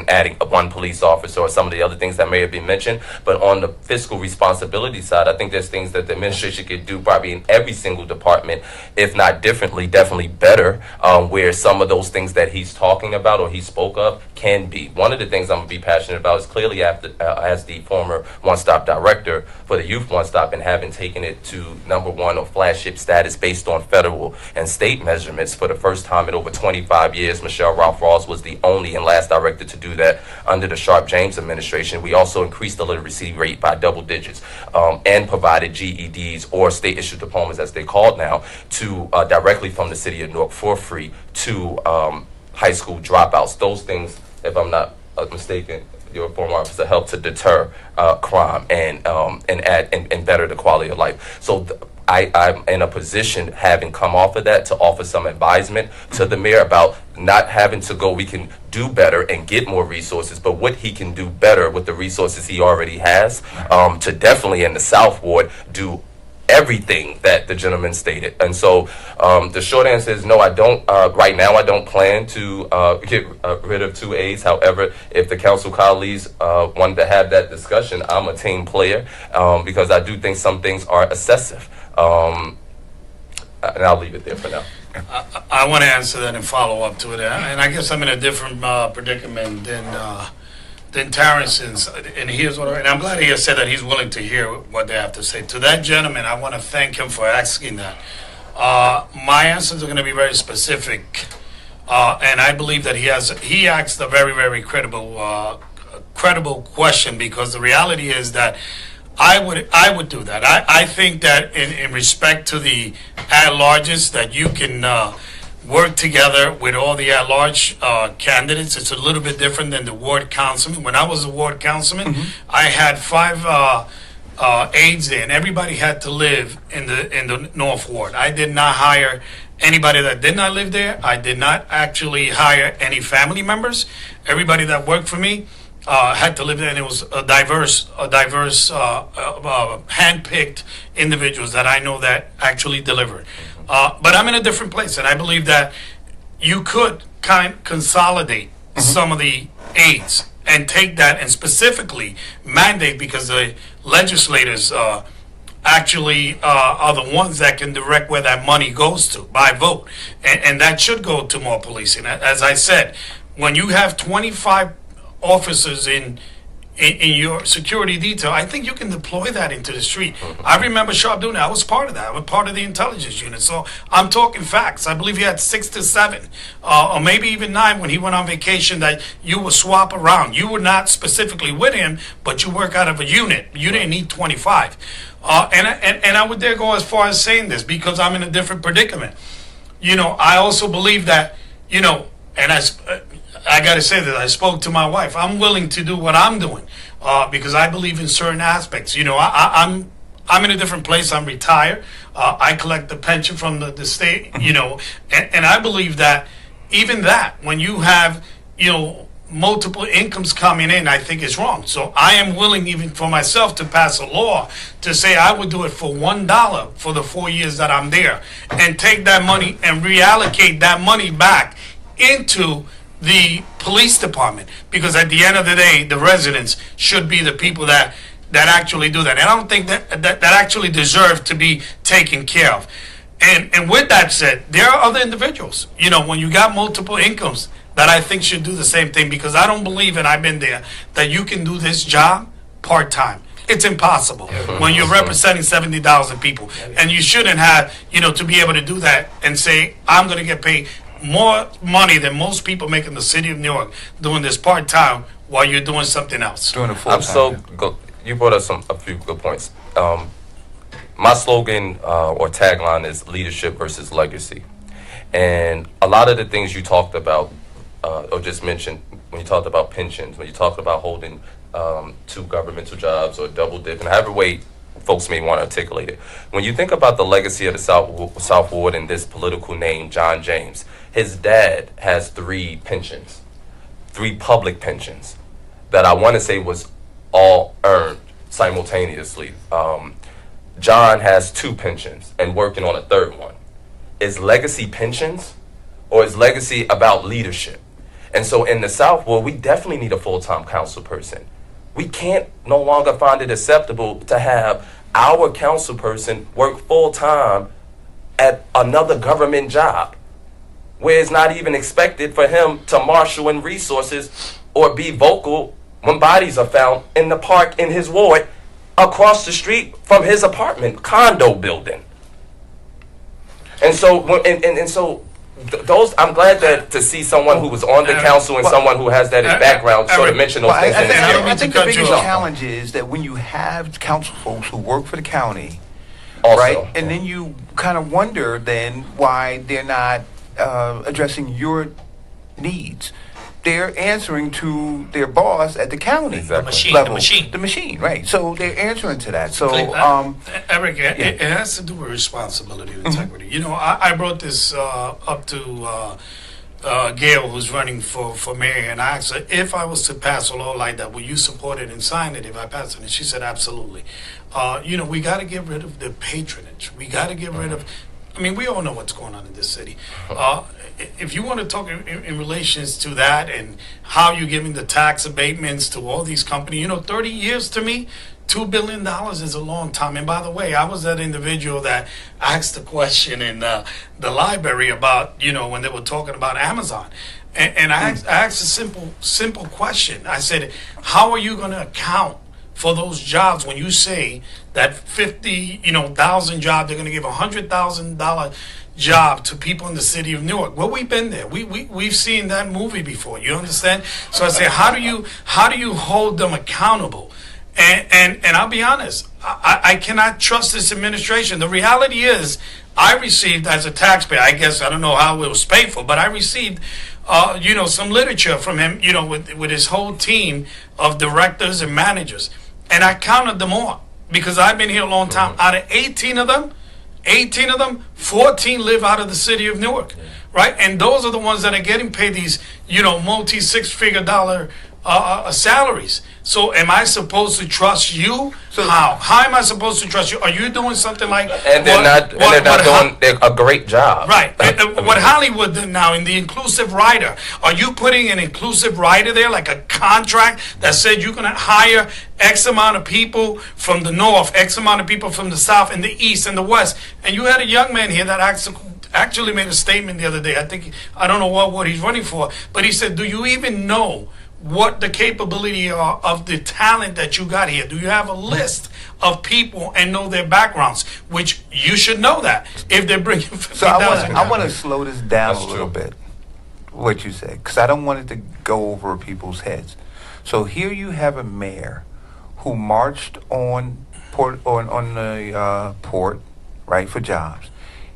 adding 1 police officer or some of the other things that may have been mentioned. But on the fiscal responsibility side, I think there's things that the administration could do probably in every single department, if not differently, definitely better, where some of those things that he's talking about or he spoke of can be. One of the things I'm going to be passionate about is clearly as the former one-stop director for the Youth One Stop and having taken it to #1 or flagship status based on federal and state measurements for the first time in over 25 years. Michelle Ralph Ross was the only and last director to do that under the Sharp James administration. We also increased the literacy rate by double digits and provided GEDs or state issued diplomas as they're called now to directly from the city of Newark for free to high school dropouts. Those things, if I'm not mistaken, your former officer, help to deter crime and better the quality of life. So I'm in a position, having come off of that, to offer some advisement to the mayor about not having to go, we can do better and get more resources, but what he can do better with the resources he already has to definitely in the South Ward do everything that the gentleman stated. And so the short answer is no, I don't. Right now, I don't plan to get rid of 2 aides. However, if the council colleagues wanted to have that discussion, I'm a team player because I do think some things are excessive. And I'll leave it there for now. I want to answer that and follow up to it. And I guess I'm in a different predicament than Terrance is. And here's what, and I'm glad he has said that he's willing to hear what they have to say. To that gentleman, I want to thank him for asking that. My answers are going to be very specific, and I believe that he asked a very, very credible question, because the reality is that I would do that. I think that in respect to the at-larges, that you can work together with all the at-large candidates. It's a little bit different than the ward councilman. When I was a ward councilman, I had 5 aides there, and everybody had to live in the North Ward. I did not hire anybody that did not live there. I did not actually hire any family members. Everybody that worked for me had to live there, and it was a diverse hand-picked individuals that I know that actually delivered. But I'm in a different place, and I believe that you could consolidate some of the aides and take that and specifically mandate, because the legislators actually are the ones that can direct where that money goes to by vote, and that should go to more policing. As I said, when you have 25 officers in your security detail, I think you can deploy that into the street. I remember Sharp doing that. I was part of that. I was part of the intelligence unit. So I'm talking facts. I believe he had 6 to 7, or maybe even 9 when he went on vacation, that you would swap around. You were not specifically with him, but you work out of a unit. You didn't need 25. And I would dare go as far as saying this, because I'm in a different predicament. I also believe that, and I got to say that I spoke to my wife. I'm willing to do what I'm doing because I believe in certain aspects. I'm in a different place. I'm retired. I collect the pension from the state, and I believe that even that, when you have, multiple incomes coming in, I think is wrong. So I am willing, even for myself, to pass a law to say I would do it for $1 for the 4 years that I'm there, and take that money and reallocate that money back into the police department, because at the end of the day, the residents should be the people that actually do that, and I don't think that actually deserve to be taken care of. And with that said, there are other individuals, when you got multiple incomes, that I think should do the same thing, because I don't believe, and I've been there, that you can do this job part-time. It's impossible when you're representing 70,000 people, and you shouldn't have, to be able to do that and say, I'm going to get paid more money than most people make in the city of New York doing this part-time while you're doing something else. Doing a full-time. You brought us a few good points. My slogan or tagline is leadership versus legacy. And a lot of the things you talked about or just mentioned, when you talked about pensions, when you talked about holding 2 governmental jobs or double dipping, however way folks may want to articulate it. When you think about the legacy of the South Ward and this political name, John James, his dad has 3 pensions, 3 public pensions that I want to say was all earned simultaneously. John has 2 pensions and working on a 3rd one. Is legacy pensions, or is legacy about leadership? And so in the South Ward, we definitely need a full-time council person. We can't no longer find it acceptable to have our council person work full-time at another government job, where it's not even expected for him to marshal in resources or be vocal when bodies are found in the park in his ward across the street from his apartment condo building. And so, those, I'm glad that to see someone who was on the council and someone who has that background sort of mention those things. I think the biggest challenge is that when you have council folks who work for the county, also, right, and then you kind of wonder then why they're not addressing your needs. They're answering to their boss at the county level. The machine, right. So they're answering to that. So, Eric, it has to do with responsibility and integrity. I brought this up to Gail, who's running for mayor, and I asked her, if I was to pass a law like that, will you support it and sign it if I pass it? And she said, absolutely. We got to get rid of the patronage. We got to get rid of, we all know what's going on in this city. If you want to talk in relations to that and how you're giving the tax abatements to all these companies, 30 years to me, $2 billion is a long time. And by the way, I was that individual that asked the question in the library about, when they were talking about Amazon. And I asked a simple question. I said, how are you going to account for those jobs when you say that 50,000 jobs, they're going to give $100,000 job to people in the city of Newark? Well, we've been there. We've seen that movie before. You understand? So I say, how do you hold them accountable? And I'll be honest, I cannot trust this administration. The reality is, I received as a taxpayer, I guess I don't know how it was paid for, but I received some literature from him, with his whole team of directors and managers. And I counted them all because I've been here a long time. Out of 18 of them, 14 live out of the city of Newark, right? And those are the ones that are getting paid these, multi-6-figure dollar salaries. So am I supposed to trust you? So how? How am I supposed to trust you? Are you doing something like? And they're not doing a great job. Right. What Hollywood did now in the inclusive rider, are you putting an inclusive rider there, like a contract that said you're going to hire X amount of people from the north, X amount of people from the south, and the east and the west? And you had a young man here that actually made a statement the other day. I don't know what he's running for, but he said, do you even know what the capability are of the talent that you got here? Do you have a list of people and know their backgrounds? Which you should know that if they're bringing 50,000. So I want to slow this down a little bit, what you said, because I don't want it to go over people's heads. So here you have a mayor who marched on the port, right, for jobs.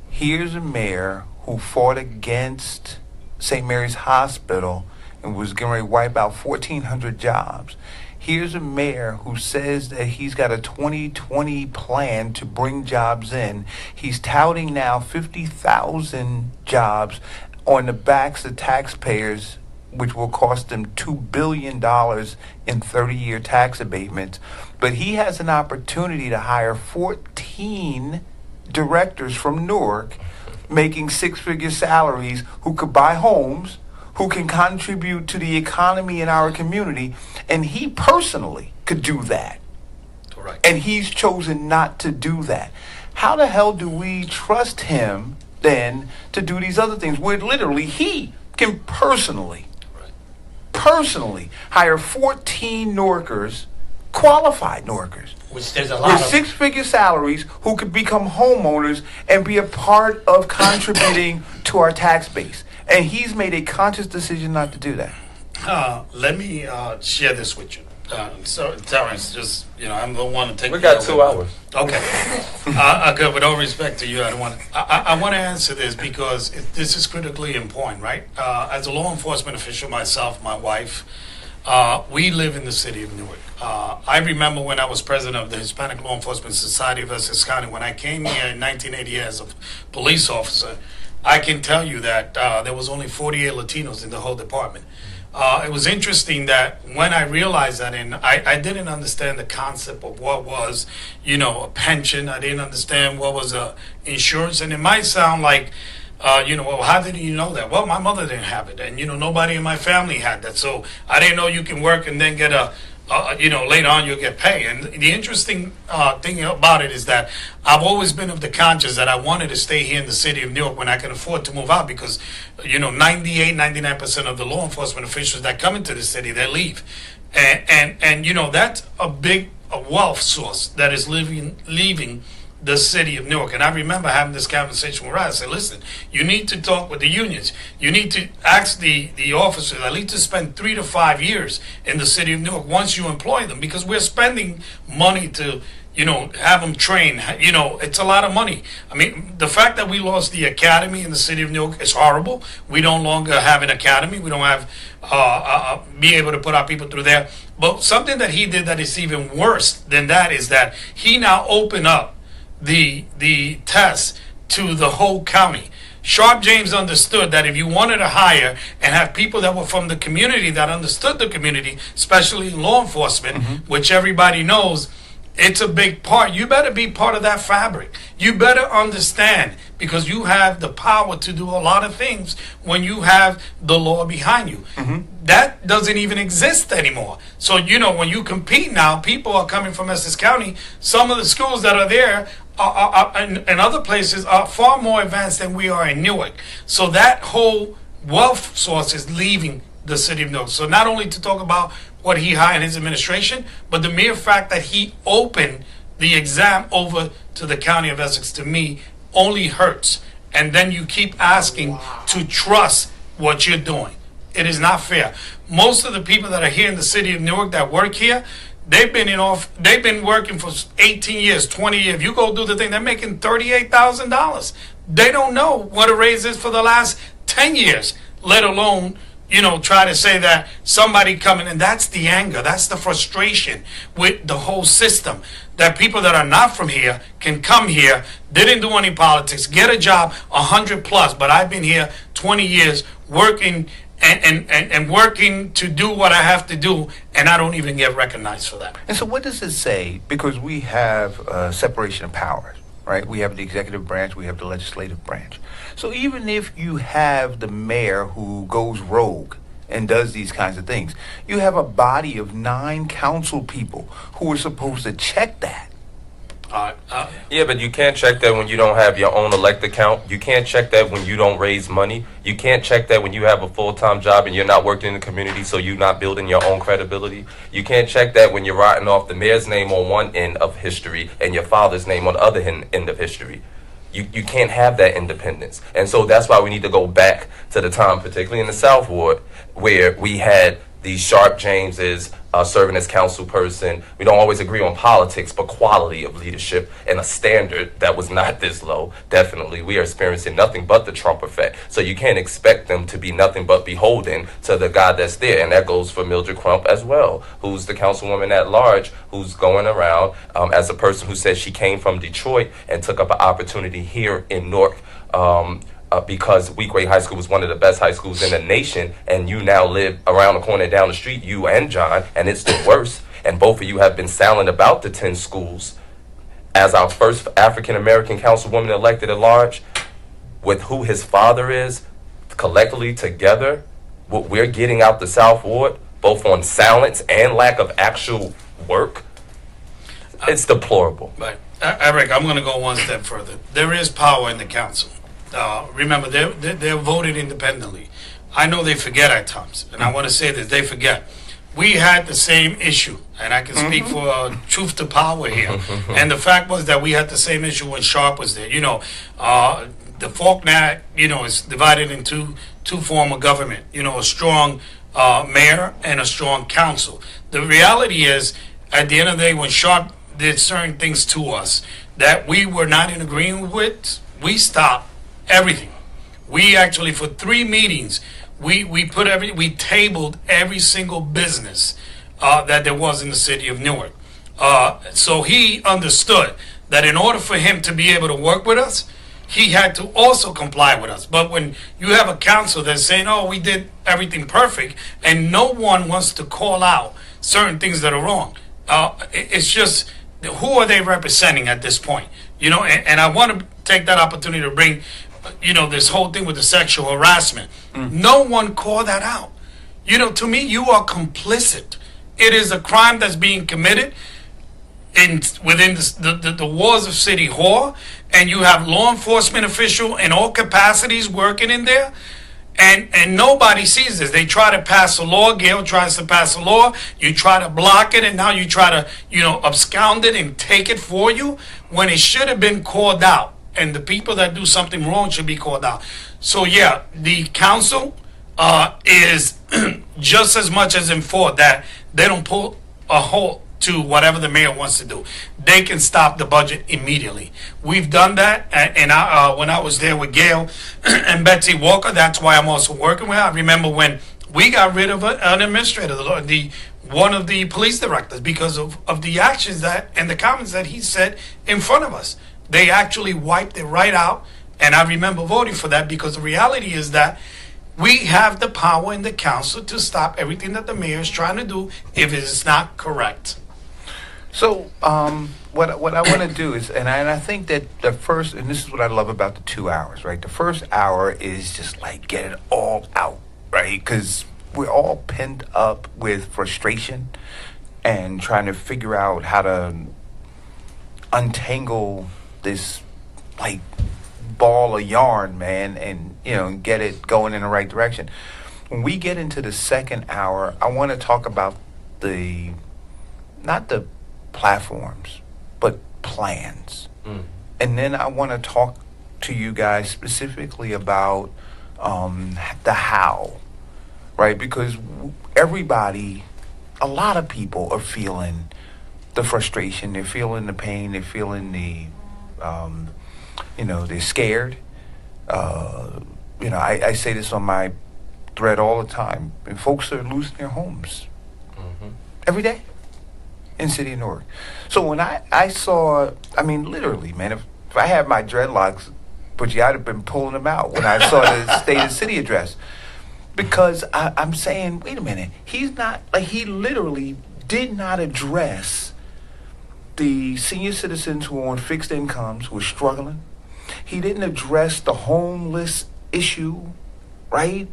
Here's a mayor who fought against St. Mary's Hospital and was getting ready to wipe out 1,400 jobs. Here's a mayor who says that he's got a 2020 plan to bring jobs in. He's touting now 50,000 jobs on the backs of taxpayers, which will cost them $2 billion in 30-year tax abatements. But he has an opportunity to hire 14 directors from Newark making six-figure salaries who could buy homes, who can contribute to the economy in our community, and he personally could do that. Correct. And he's chosen not to do that. How the hell do we trust him then to do these other things where literally he can personally hire 14 Norkers, qualified Norkers, which there's a lot with of six-figure salaries, who could become homeowners and be a part of contributing to our tax base? And he's made a conscious decision not to do that. Let me share this with you. So, Terrance, just, I'm the one to take. We got 2 hours. Okay. Good. With all respect to you, I want to answer this because this is critically important, right? As a law enforcement official myself, my wife, we live in the city of Newark. I remember when I was president of the Hispanic Law Enforcement Society of Essex County, when I came here in 1980 as a police officer, I can tell you that there was only 48 Latinos in the whole department. It was interesting that when I realized that, and I didn't understand the concept of what was, a pension. I didn't understand what was insurance. And it might sound like, well, how did you know that? Well, my mother didn't have it. And, nobody in my family had that. So I didn't know you can work and then get later on you'll get paid. And the interesting thing about it is that I've always been of the conscience that I wanted to stay here in the city of Newark when I can afford to move out because, 99% of the law enforcement officials that come into the city, they leave. And that's a big wealth source that is leaving the city of Newark. And I remember having this conversation with Rod. I said, listen, you need to talk with the unions. You need to ask the officers at least to spend 3 to 5 years in the city of Newark once you employ them, because we're spending money to, have them train. It's a lot of money. I mean, the fact that we lost the academy in the city of Newark is horrible. We no longer have an academy. We don't have be able to put our people through there. But something that he did that is even worse than that is that he now opened up the test to the whole county. Sharp James understood that if you wanted to hire and have people that were from the community, that understood the community, especially law enforcement, which everybody knows, it's a big part. You better be part of that fabric. You better understand, because you have the power to do a lot of things when you have the law behind you. That doesn't even exist anymore. So, when you compete now, people are coming from Essex County. Some of the schools that are there and other places are far more advanced than we are in Newark. So that whole wealth source is leaving the city of Newark. So not only to talk about what he hired in his administration, but the mere fact that he opened the exam over to the county of Essex, to me, only hurts. And then you keep asking to trust what you're doing. It is not fair. Most of the people that are here in the city of Newark that work here, they've been working for 18 years, 20 years. If you go do the thing, they're making $38,000. They don't know what a raise is for the last 10 years, let alone, try to say that somebody coming, and that's the anger, that's the frustration with the whole system, that people that are not from here can come here, didn't do any politics, get a job, 100 plus, but I've been here 20 years working and working to do what I have to do, and I don't even get recognized for that. And so what does it say? Because we have separation of powers, right? We have the executive branch, we have the legislative branch. So even if you have the mayor who goes rogue and does these kinds of things, you have a body of 9 council people who are supposed to check that. Yeah, but you can't check that when you don't have your own elected count. You can't check that when you don't raise money. You can't check that when you have a full-time job and you're not working in the community, so you're not building your own credibility. You can't check that when you're writing off the mayor's name on one end of history and your father's name on the other end of history. You can't have that independence. And so that's why we need to go back to the time, particularly in the South Ward, where we had these Sharp Jameses serving as council person. We don't always agree on politics, but quality of leadership and a standard that was not this low. Definitely, we are experiencing nothing but the Trump effect. So you can't expect them to be nothing but beholden to the guy that's there. And that goes for Mildred Crump as well, who's the councilwoman at large, who's going around as a person who says she came from Detroit and took up an opportunity here in Newark. Because Weequahic High School was one of the best high schools in the nation, and you now live around the corner down the street, you and John, and it's the worst. And both of you have been silent about the 10 schools. As our first African-American councilwoman elected at large, with who his father is, collectively together, what we're getting out the South Ward, both on silence and lack of actual work, it's deplorable. Right. Eric, I'm going to go one step further. There is power in the council. Remember, they're voted independently. I know they forget at times, and I want to say that they forget. We had the same issue, and I can speak for truth to power here. And the fact was that we had the same issue when Sharp was there. You know, the Faulkner, is divided into two form of government. You know, a strong mayor and a strong council. The reality is, at the end of the day, when Sharp did certain things to us that we were not in agreement with, we stopped everything. We actually, for 3 meetings, we tabled every single business that there was in the city of Newark. So he understood that in order for him to be able to work with us, he had to also comply with us. But when you have a council that's saying, oh, we did everything perfect, and no one wants to call out certain things that are wrong, it's just, who are they representing at this point? And I want to take that opportunity to bring this whole thing with the sexual harassment. No one called that out. To me, you are complicit. It is a crime that's being committed within the walls of City Hall, and you have law enforcement official in all capacities working in there, and nobody sees this. They try to pass a law. Gail tries to pass a law. You try to block it, and now you try to, abscond it and take it for you when it should have been called out. And the people that do something wrong should be called out. So yeah, the council is just as much as in fault that they don't pull a halt to whatever the mayor wants to do. They can stop the budget immediately. We've done that, and when I was there with Gail and Betsy Walker, that's why I'm also working with her. I remember when we got rid of an administrator, one of the police directors, because of the actions and the comments that he said in front of us. They actually wiped it right out, and I remember voting for that, because the reality is that we have the power in the council to stop everything that the mayor is trying to do if it is not correct. So what I want to do is, and I think that the first, and this is what I love about the 2 hours, right? The first hour is just like get it all out, right? Because we're all pent up with frustration and trying to figure out how to untangle this like ball of yarn, man, and get it going in the right direction. When we get into the second hour, I want to talk about not the platforms, but plans. And then I want to talk to you guys specifically about the how, right? Because everybody, a lot of people are feeling the frustration, they're feeling the pain, they're feeling they're scared. I say this on my thread all the time, and folks are losing their homes every day in the city of Newark. So when I saw, literally, man, if I had my dreadlocks, but I'd have been pulling them out when I saw the State of the City address. Because I'm saying, wait a minute, he's not, like, he literally did not address the senior citizens who are on fixed incomes, who are struggling. He didn't address the homeless issue, right?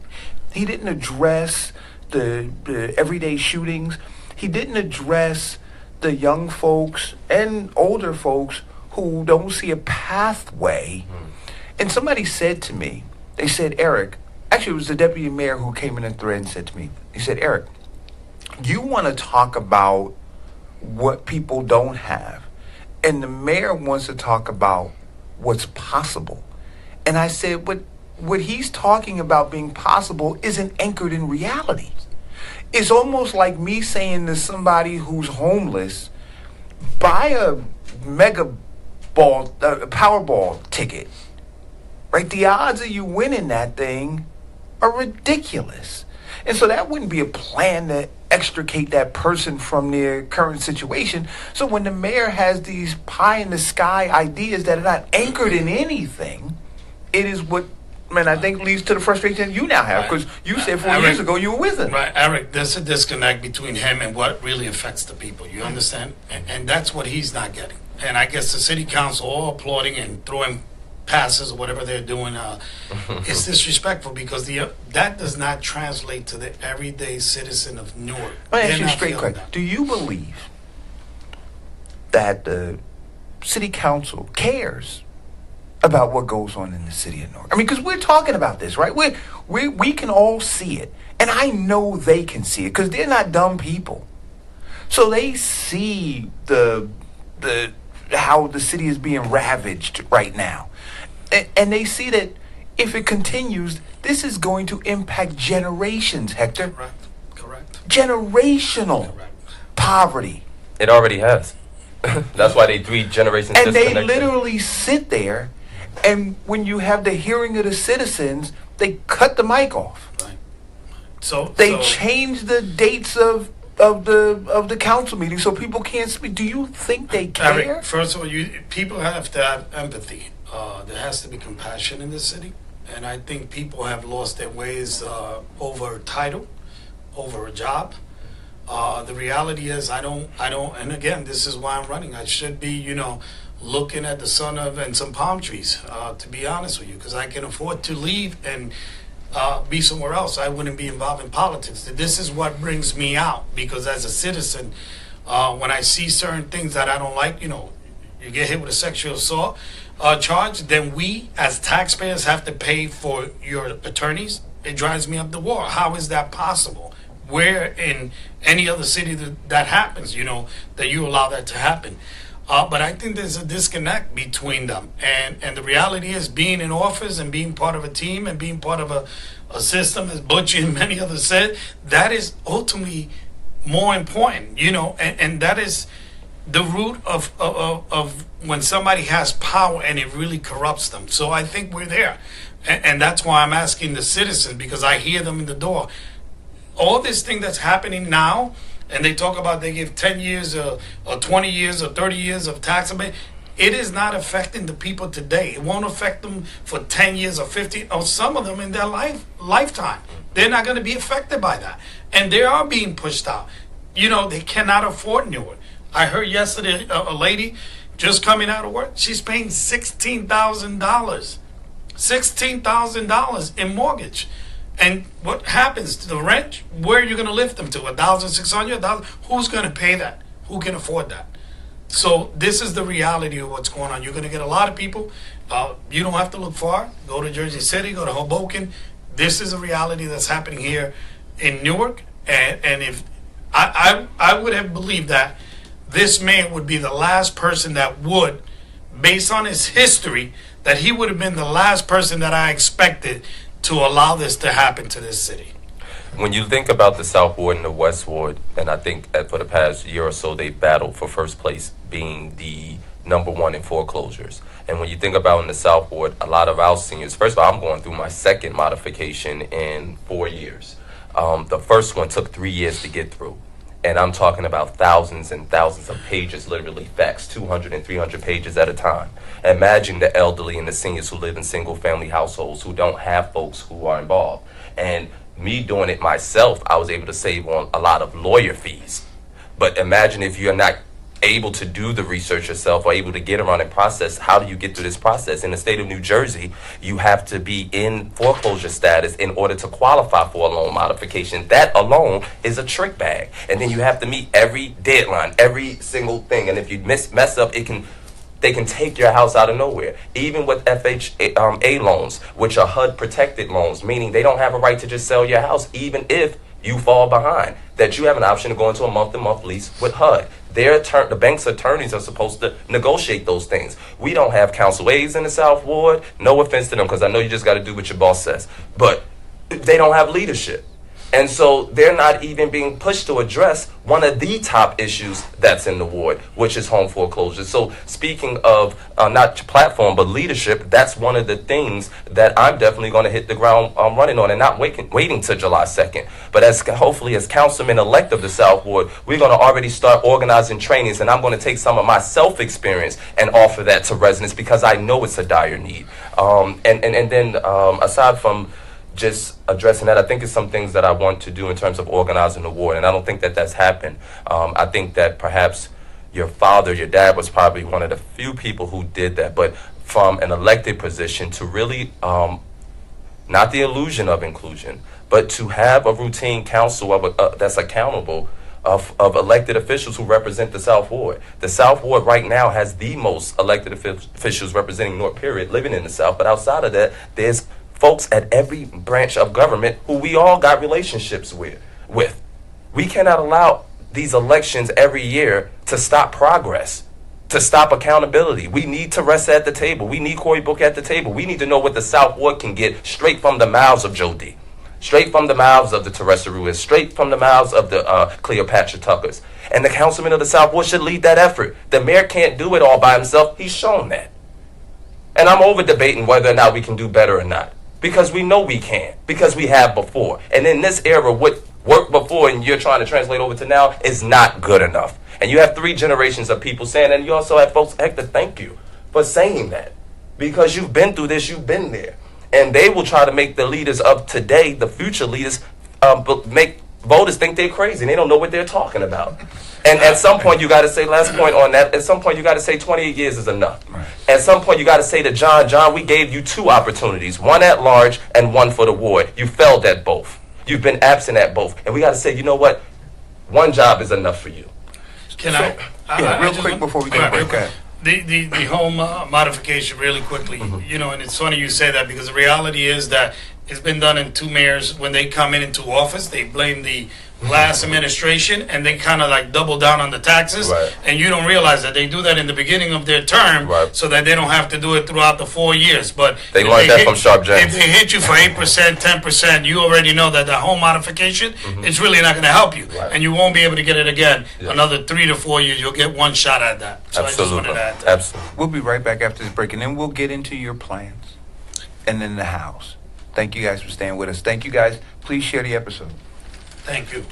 He didn't address the everyday shootings. He didn't address the young folks and older folks who don't see a pathway. And somebody said to me, they said, Eric, actually it was the deputy mayor who came in the thread and said to me, he said, Eric, you want to talk about what people don't have, and the mayor wants to talk about what's possible. And I said, what he's talking about being possible isn't anchored in reality. It's almost like me saying to somebody who's homeless, buy a Powerball ticket, right? The odds of you winning that thing are ridiculous. And so that wouldn't be a plan to extricate that person from their current situation. So when the mayor has these pie-in-the-sky ideas that are not anchored in anything, it is what, man, I think leads to the frustration you now have, because you said 4 years ago you were with him. Right, Eric, there's a disconnect between him and what really affects the people. You understand? And that's what he's not getting. And I guess the city council all applauding and throwing passes or whatever they're doing is disrespectful, because that does not translate to the everyday citizen of Newark. Let me ask you a straight question. Do you believe that the city council cares about what goes on in the city of Newark? I mean, because we're talking about this, right? We can all see it, and I know they can see it because they're not dumb people. So they see the how the city is being ravaged right now. And they see that if it continues, this is going to impact generations, Hector. Correct. Generational poverty. It already has. That's why they 3 generations And they disconnected. literally sit there, and when you have the hearing of the citizens, they cut the mic off. Right. So they change the dates of the council meeting so people can't speak. Do you think they care? Eric, first of all, people have to have empathy. There has to be compassion in this city, and I think people have lost their ways over a title, over a job. The reality is, I don't, and again, this is why I'm running. I should be, looking at the sun and some palm trees, to be honest with you, because I can afford to leave and be somewhere else. I wouldn't be involved in politics. This is what brings me out, because as a citizen, when I see certain things that I don't like, you get hit with a sexual assault charge, then we as taxpayers have to pay for your attorneys. It drives me up the wall. How is that possible? Where in any other city that happens, that you allow that to happen? But I think there's a disconnect between them. And the reality is, being in office and being part of a team and being part of a system, as Butch and many others said, that is ultimately more important, and that is the root of when somebody has power and it really corrupts them. So I think we're there. And that's why I'm asking the citizens, because I hear them in the door. All this thing that's happening now, and they talk about they give 10 years or 20 years or 30 years of tax abatement, it is not affecting the people today. It won't affect them for 10 years or 15, or some of them in their lifetime. They're not going to be affected by that. And they are being pushed out. They cannot afford Newark. I heard yesterday a lady just coming out of work, she's paying $16,000. $16,000 in mortgage. And what happens to the rent? Where are you going to lift them to? 1,600? Who's going to pay that? Who can afford that? So this is the reality of what's going on. You're going to get a lot of people. You don't have to look far. Go to Jersey City, go to Hoboken. This is a reality that's happening here in Newark. And if I would have believed that this man would be the last person that would, based on his history, that he would have been the last person that I expected to allow this to happen to this city. When you think about the South Ward and the West Ward, and I think that for the past year or so they've battled for first place, being the #1 in foreclosures. And when you think about in the South Ward, a lot of our seniors, first of all, I'm going through my second modification in 4 years. The first one took 3 years to get through. And I'm talking about thousands and thousands of pages, literally facts, 200 and 300 pages at a time. Imagine the elderly and the seniors who live in single-family households who don't have folks who are involved. And me doing it myself, I was able to save on a lot of lawyer fees. But imagine if you're not able to do the research yourself or able to get around and process, how do you get through this process? In the state of New Jersey, you have to be in foreclosure status in order to qualify for a loan modification. That alone is a trick bag. And then you have to meet every deadline, every single thing. And if you mess up, they can take your house out of nowhere. Even with FHA loans, which are HUD protected loans, meaning they don't have a right to just sell your house, even if you fall behind, that you have an option to go into a month-to-month lease with HUD. The bank's attorneys are supposed to negotiate those things. We don't have counsel aides in the South Ward. No offense to them, because I know you just got to do what your boss says. But they don't have leadership. And so they're not even being pushed to address one of the top issues that's in the ward, which is home foreclosure. So speaking of not platform, but leadership, that's one of the things that I'm definitely going to hit the ground running on and not waiting till July 2nd. But hopefully as councilman-elect of the South Ward, we're going to already start organizing trainings, and I'm going to take some of my self-experience and offer that to residents because I know it's a dire need. And then aside from just addressing that, I think it's some things that I want to do in terms of organizing the ward, and I don't think that that's happened. I think that perhaps your dad was probably one of the few people who did that, but from an elected position to really, not the illusion of inclusion, but to have a routine council that's accountable of elected officials who represent the South Ward. The South Ward right now has the most elected officials representing North Period living in the South, but outside of that, there's folks at every branch of government who we all got relationships with. We cannot allow these elections every year to stop progress, to stop accountability. We need to rest at the table. We need Cory Book at the table. We need to know what the South Ward can get straight from the mouths of Joe D, straight from the mouths of the Teresa Ruiz, straight from the mouths of the Cleopatra Tuckers. And the councilman of the South Ward should lead that effort. The mayor can't do it all by himself. He's shown that. And I'm over debating whether or not we can do better or not, because we know we can, because we have before. And in this era, what worked before and you're trying to translate over to now is not good enough. And you have 3 generations of people saying, and you also have folks, Hector, thank you for saying that, because you've been through this, you've been there. And they will try to make the leaders of today, the future leaders, make voters think they're crazy and they don't know what they're talking about. And at some point, you got to say, last point on that, at some point, you got to say 28 years is enough. Right. At some point, you got to say to John, we gave you 2 opportunities, one at large and one for the ward. You failed at both. You've been absent at both. And we got to say, you know what? One job is enough for you. Real quick before we go break. The home modification really quickly, and it's funny you say that, because the reality is that it's been done in 2 mayors. When they come into office, they blame the last administration and they kind of like double down on the taxes, right. And you don't realize that they do that in the beginning of their term, right, so that they don't have to do it throughout the 4 years. But they learned that from Sharp James. If they hit you for 8%, 10%, you already know that the home modification, it's really not going to help you, right, and you won't be able to get it again. Another 3 to 4 years, you'll get one shot at that. So absolutely. I just wanted to add that. Absolutely. We'll be right back after this break, and then we'll get into your plans and then the house. Thank you guys for staying with us. Thank you guys. Please share the episode. Thank you.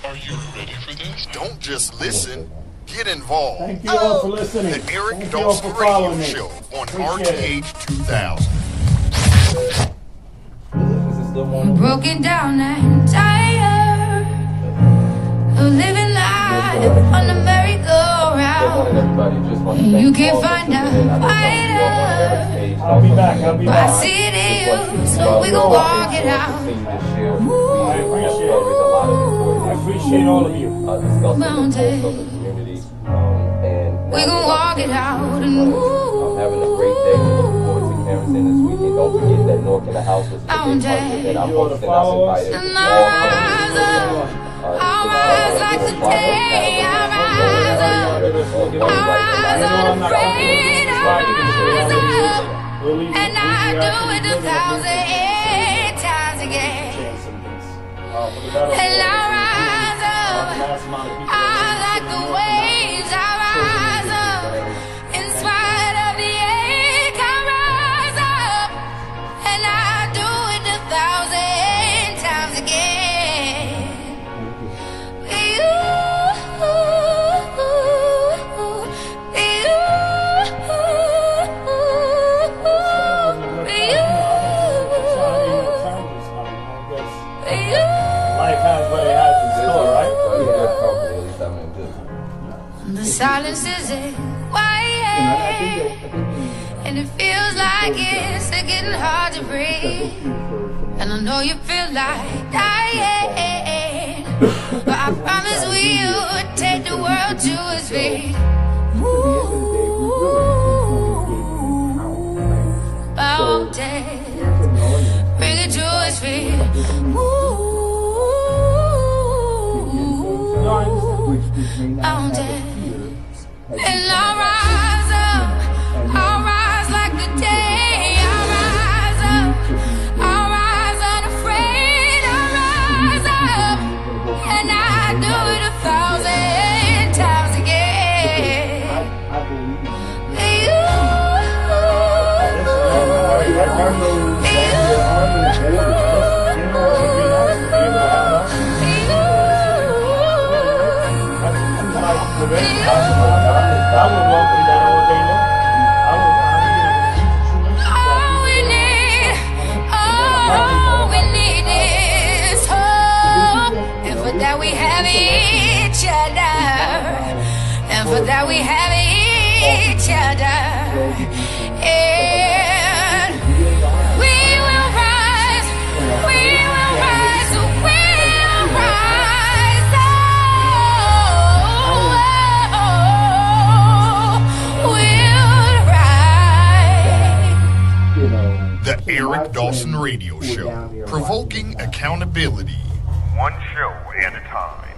Are you ready for this? Don't just listen. Get involved. Thank you all for listening. The Eric Thank you all Dawson for following Radio me. Show on Appreciate RTH 2000. I'm broken down and tired of living life on the merry-go-round. You can't find a fighter. I'll be back. I see it in you, so we gon' walk it out. I appreciate all of you. Mountain. We gon' walk it out and move. Having a great day. Looking forward to Terrance in this weekend. Don't forget that North in the house was Mountain. and I'm hosting. I've invited And I rise like the day. I rise unafraid. I rise up, and I do it 1,008 times again. And I rise up, I like the waves. I rise up, in spite of the ache. I rise up, and I do it 1,000 times again. silence isn't quiet, and it feels like it's getting hard to breathe. And I know you feel like dying, but I promise we'll take the world to its feet. Bound death, bring it to its feet. Bound death, and I'll rise up, I'll rise like the day. I'll rise up, I'll rise unafraid. I'll rise up, and I do it 1,000 times again. All we need is hope, and for that we have each other, and for that we have each other, and we will rise, we will rise, we'll rise, we'll rise. The Eric Dawson Radio Show, provoking accountability. One show at a time.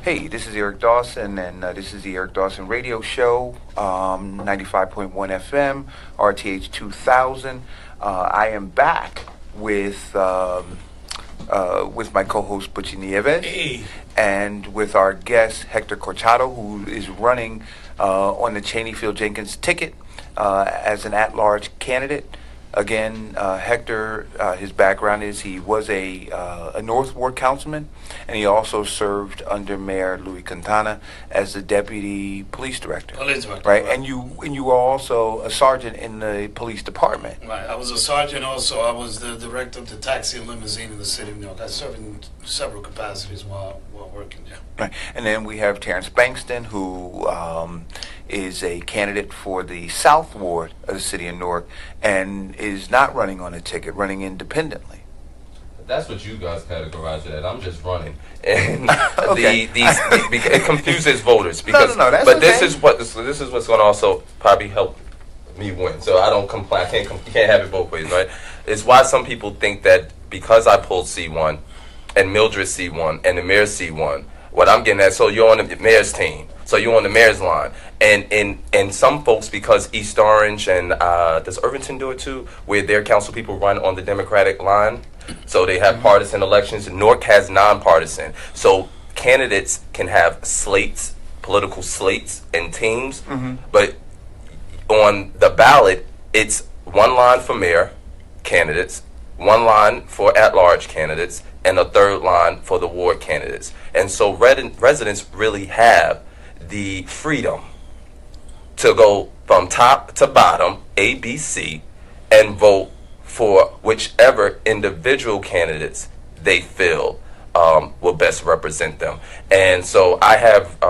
Hey, this is Eric Dawson, and this is the Eric Dawson Radio Show, 95.1 FM, RTH 2000. I am back with my co-host Butchie Nieves, and with our guest Hector Corchado, who is running on the Cheney Field Jenkins ticket as an at-large candidate. Again, Hector, his background is he was a North Ward councilman, and he also served under Mayor Louis Quintana as the deputy police director. Police director, right? And you were also a sergeant in the police department. Right. I was a sergeant also. I was the director of the taxi and limousine in the city of New York. I served in several capacities while working there. Right. And then we have Terrance Bankston, who is a candidate for the South Ward of the city of Newark, and is not running on a ticket, running independently. That's what you guys categorize it as. I'm just running, and it confuses voters because. No, that's okay. This is what's going to also probably help me win. So I don't complain. You can't have it both ways, right? It's why some people think that because I pulled C1, and Mildred C1, and the mayor C1. What I'm getting at, so you're on the mayor's team, so you're on the mayor's line, and some folks, because East Orange and does Irvington do it too, where their council people run on the Democratic line, so they have partisan elections. Newark has nonpartisan, so candidates can have slates, political slates and teams, but on the ballot, it's one line for mayor candidates, one line for at-large candidates, and a third line for the ward candidates. And so residents really have the freedom to go from top to bottom, A, B, C, and vote for whichever individual candidates they feel will best represent them. And so I have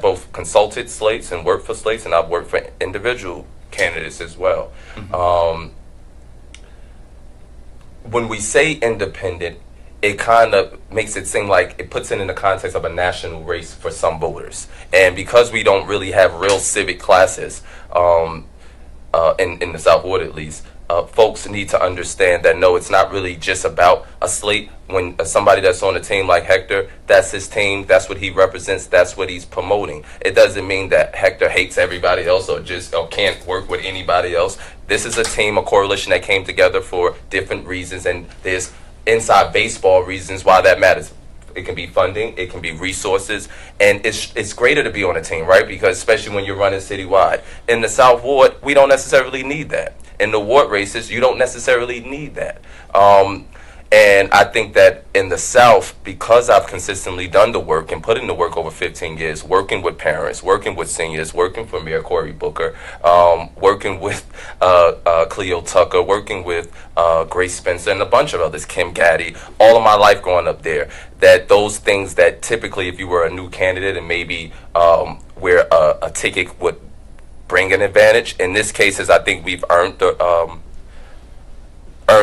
both consulted slates and worked for slates, and I've worked for individual candidates as well. When we say independent, it kind of makes it seem like it puts it in the context of a national race for some voters. And because we don't really have real civic classes, in the South Ward at least, folks need to understand that no, it's not really just about a slate. When somebody that's on a team like Hector, that's his team, that's what he represents, that's what he's promoting. It doesn't mean that Hector hates everybody else or can't work with anybody else. This is a team, a coalition that came together for different reasons, and there's inside baseball reasons why that matters. It can be funding, it can be resources, and it's greater to be on a team, right? Because especially when you're running citywide. In the South Ward, we don't necessarily need that. In the ward races, you don't necessarily need that. And I think that in the South, because I've consistently done the work and put in the work over 15 years, working with parents, working with seniors, working for Mayor Cory Booker, working with Cleo Tucker, working with Grace Spencer and a bunch of others, Kim Gaddy, all of my life growing up there, that those things that typically if you were a new candidate and maybe where a ticket would bring an advantage, in this case is I think we've earned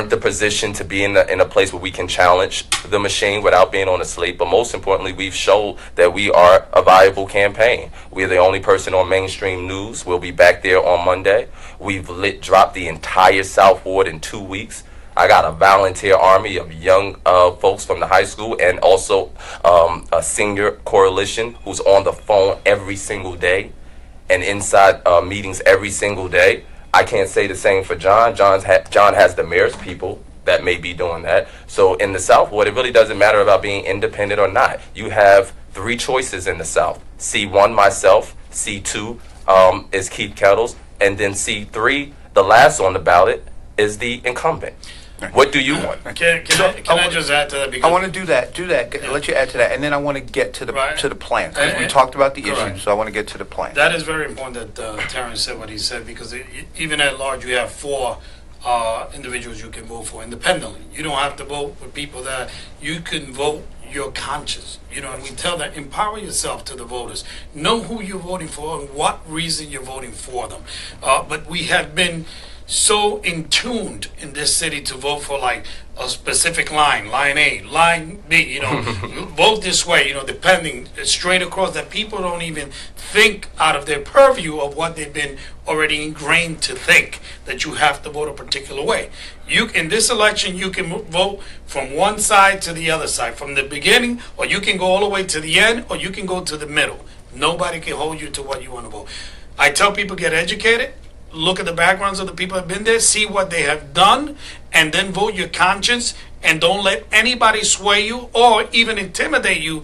the position to be in a place where we can challenge the machine without being on a slate. But most importantly, we've showed that we are a viable campaign. We're the only person on mainstream news. We'll be back there on Monday. We've dropped the entire South Ward in 2 weeks. I got a volunteer army of young folks from the high school and also a senior coalition who's on the phone every single day and inside meetings every single day. I can't say the same for John. John has the mayor's people that may be doing that. So in the South Ward, it really doesn't matter about being independent or not. You have 3 choices in the South. C1, myself. C2 is Keith Kettles. And then C3, the last on the ballot, is the incumbent. What do you want? Can I just add to that? Because I want to do that. Let you add to that, and then I want to get to the plan. We talked about the issues, so I want to get to the plan. That is very important that Terrance said what he said, because even at large, you have 4 individuals you can vote for independently. You don't have to vote for people that you can vote your conscience. And we tell that empower yourself to the voters. Know who you're voting for and what reason you're voting for them. But we have been so in tuned in this city to vote for like a specific line A, line B, vote this way, depending straight across, that people don't even think out of their purview of what they've been already ingrained to think, that you have to vote a particular way. In this election, you can vote from one side to the other side, from the beginning, or you can go all the way to the end, or you can go to the middle. Nobody can hold you to what you want to vote. I tell people, get educated. Look at the backgrounds of the people that have been there, see what they have done, and then vote your conscience, and don't let anybody sway you or even intimidate you,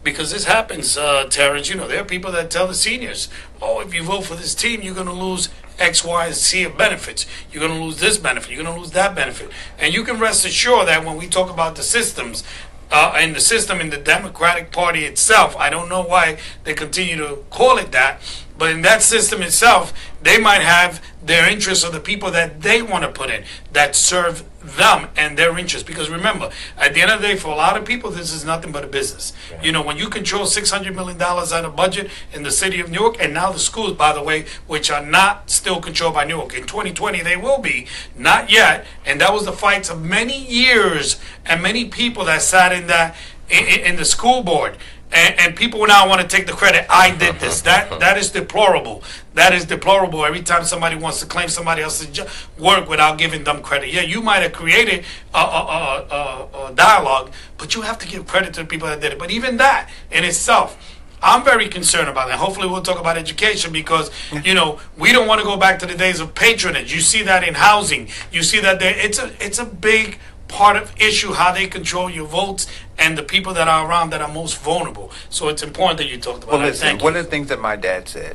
because this happens, Terrance. There are people that tell the seniors, if you vote for this team, you're going to lose X, Y, and Z of benefits. You're going to lose this benefit. You're going to lose that benefit. And you can rest assured that when we talk about the systems, and the system in the Democratic Party itself, I don't know why they continue to call it that, but in that system itself, they might have their interests of the people that they want to put in, that serve them and their interests. Because remember, at the end of the day, for a lot of people, this is nothing but a business. Yeah. When you control $600 million out of budget in the city of New York, and now the schools, by the way, which are not still controlled by New York. In 2020, they will be. Not yet. And that was the fights of many years and many people that sat in the school board. And people now want to take the credit. I did this. That is deplorable. That is deplorable. Every time somebody wants to claim somebody else's work without giving them credit. Yeah, you might have created a dialogue, but you have to give credit to the people that did it. But even that in itself, I'm very concerned about that. Hopefully we'll talk about education, because, we don't want to go back to the days of patronage. You see that in housing. You see that it's a big part of issue, how they control your votes and the people that are around that are most vulnerable. So it's important that you talked about that. Listen, one of the things that my dad said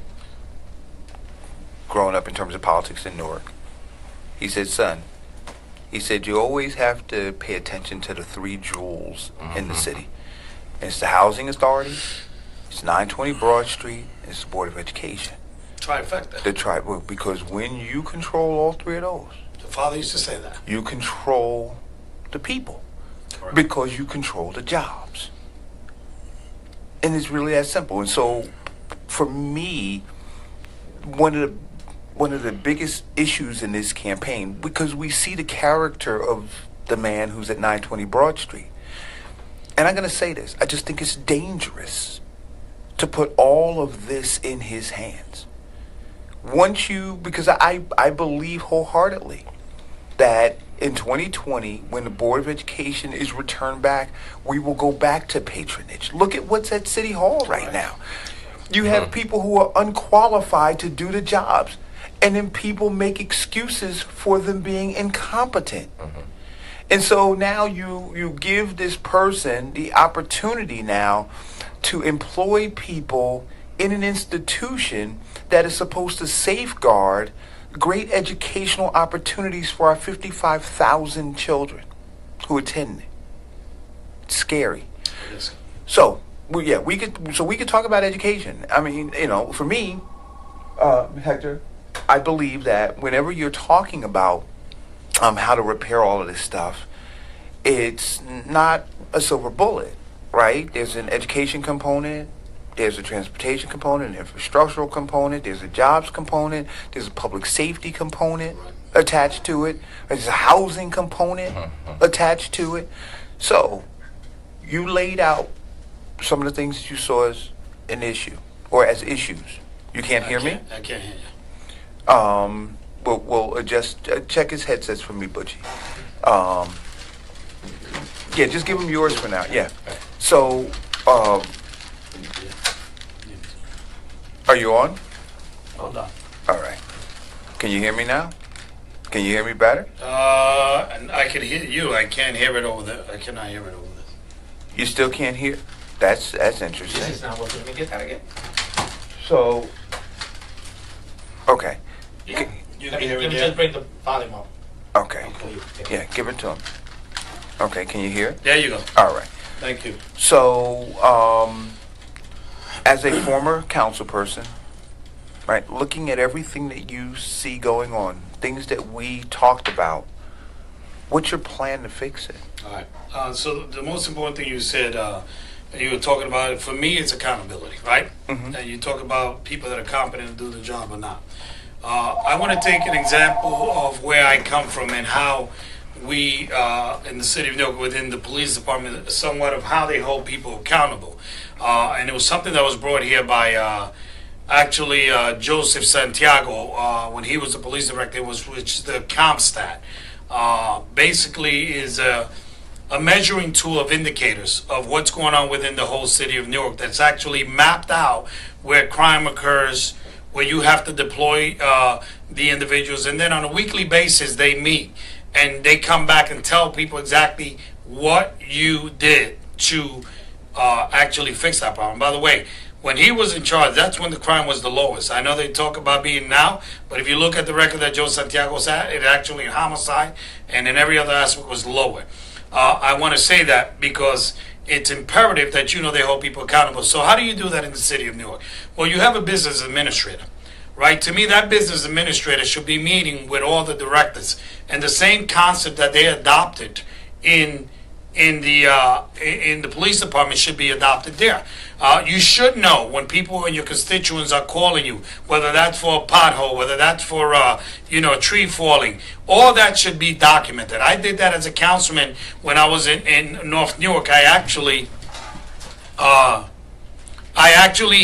growing up in terms of politics in Newark, he said, son, you always have to pay attention to the 3 jewels in the city. And it's the Housing Authority, it's 920 Broad Street, and it's the Board of Education. Trifecta. Because when you control all 3 of those, the father used to say that, you control the people. Correct. Because you control the jobs. And it's really that simple. And so for me, one of the biggest issues in this campaign, because we see the character of the man who's at 920 Broad Street. And I'm going to say this, I just think it's dangerous to put all of this in his hands. Because I believe wholeheartedly that in 2020, when the Board of Education is returned back, we will go back to patronage. Look at what's at City Hall right now. You have people who are unqualified to do the jobs, and then people make excuses for them being incompetent. And so now you give this person the opportunity now to employ people in an institution that is supposed to safeguard great educational opportunities for our 55,000 children. who attend it. It's scary. So we could talk about education. I mean, for me, Hector, I believe that whenever you're talking about how to repair all of this stuff, it's not a silver bullet, right? There's an education component, there's a transportation component, an infrastructural component, there's a jobs component, there's a public safety component attached to it, there's a housing component attached to it. So you laid out some of the things that you saw as an issue or as issues. You can't hear me? I can't hear you. We'll adjust. Check his headsets for me, Butchie. Yeah, just give him yours for now. Yeah. So, are you on? Hold on. All right. Can you hear me now? Can you hear me better? And I can hear you. I can't hear it over there. I cannot hear it over there. You still can't hear? That's interesting. This is not working. Let me get that again. So, okay. Yeah. Let me just bring the volume up. Okay. Yeah, give it to him. Okay, can you hear? There you go. All right. Thank you. So, as a former council person, right, looking at everything that you see going on, things that we talked about, what's your plan to fix it? All right. So the most important thing you said, you were talking about, for me, it's accountability, right? Mm-hmm. And you talk about people that are competent to do the job or not. I want to take an example of where I come from and how we, in the city of New York, within the police department, somewhat of how they hold people accountable. And it was something that was brought here by Joseph Santiago when he was the police director, which is the CompStat. Basically is a measuring tool of indicators of what's going on within the whole city of New York that's actually mapped out where crime occurs, where you have to deploy the individuals, and then on a weekly basis they meet and they come back and tell people exactly what you did to actually fix that problem. By the way, when he was in charge, that's when the crime was the lowest. I know they talk about being now, but if you look at the record that Joe Santiago was at, it actually in homicide and in every other aspect was lower. I want to say that because it's imperative that they hold people accountable. So how do you do that in the city of New York? Well, you have a business administrator, right? To me, that business administrator should be meeting with all the directors, and the same concept that they adopted in the police department should be adopted there. You should know when people and your constituents are calling you, whether that's for a pothole, whether that's for a tree falling. All that should be documented. I did that as a councilman when I was in North Newark. I actually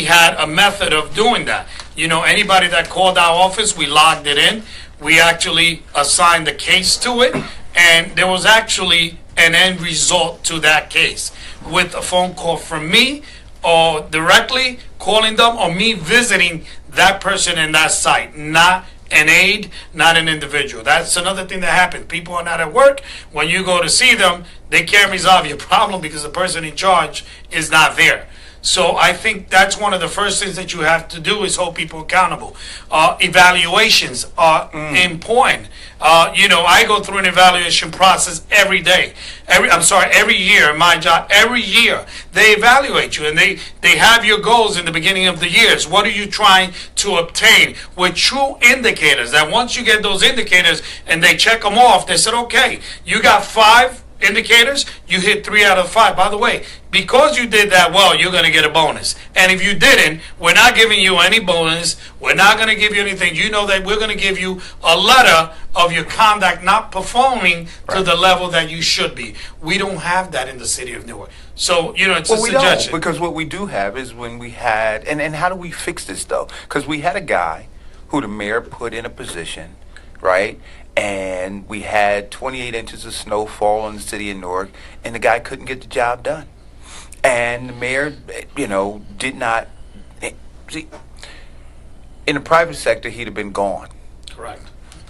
had a method of doing that. Anybody that called our office, we logged it in. We actually assigned the case to it, and there was actually an end result to that case with a phone call from me or directly calling them or me visiting that person in that site, not an aide, not an individual. That's another thing that happens. People are not at work. When you go to see them, they can't resolve your problem because the person in charge is not there. So I think that's one of the first things that you have to do is hold people accountable. Evaluations are important. I go through an evaluation process every day. Every year in my job. Every year they evaluate you and they have your goals in the beginning of the years. What are you trying to obtain with true indicators? That once you get those indicators and they check them off, they said, okay, you got 5 indicators, you hit 3 out of 5. By the way, because you did that well, you're going to get a bonus. And if you didn't, we're not giving you any bonus. We're not going to give you anything. You know that we're going to give you a letter of your conduct not performing to the level that you should be. We don't have that in the city of Newark. So, it's a suggestion. Don't, because what we do have is when we had, and how do we fix this though? Because we had a guy who the mayor put in a position, right? And we had 28 inches of snowfall in the city of Newark, and the guy couldn't get the job done. And the mayor, did not. See, in the private sector, he'd have been gone. Correct.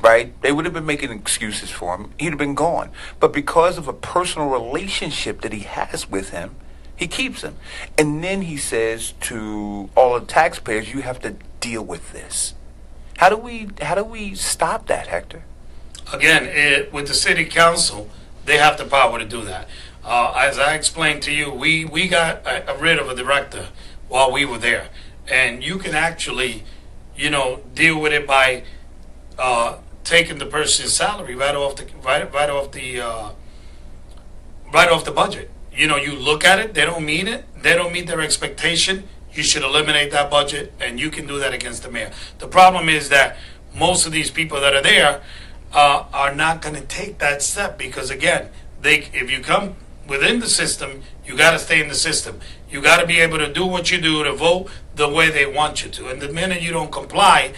Right? They would have been making excuses for him. He'd have been gone. But because of a personal relationship that he has with him, he keeps him. And then he says to all the taxpayers, you have to deal with this. How do we stop that, Hector? Again, with the city council, they have the power to do that. As I explained to you, we got rid of a director while we were there, and you can actually, deal with it by taking the person's salary right off the budget. You look at it, they don't meet it, they don't meet their expectation. You should eliminate that budget, and you can do that against the mayor. The problem is that most of these people that are there are not going to take that step because, again, if you come within the system, you got to stay in the system. You got to be able to do what you do to vote the way they want you to. And the minute you don't comply,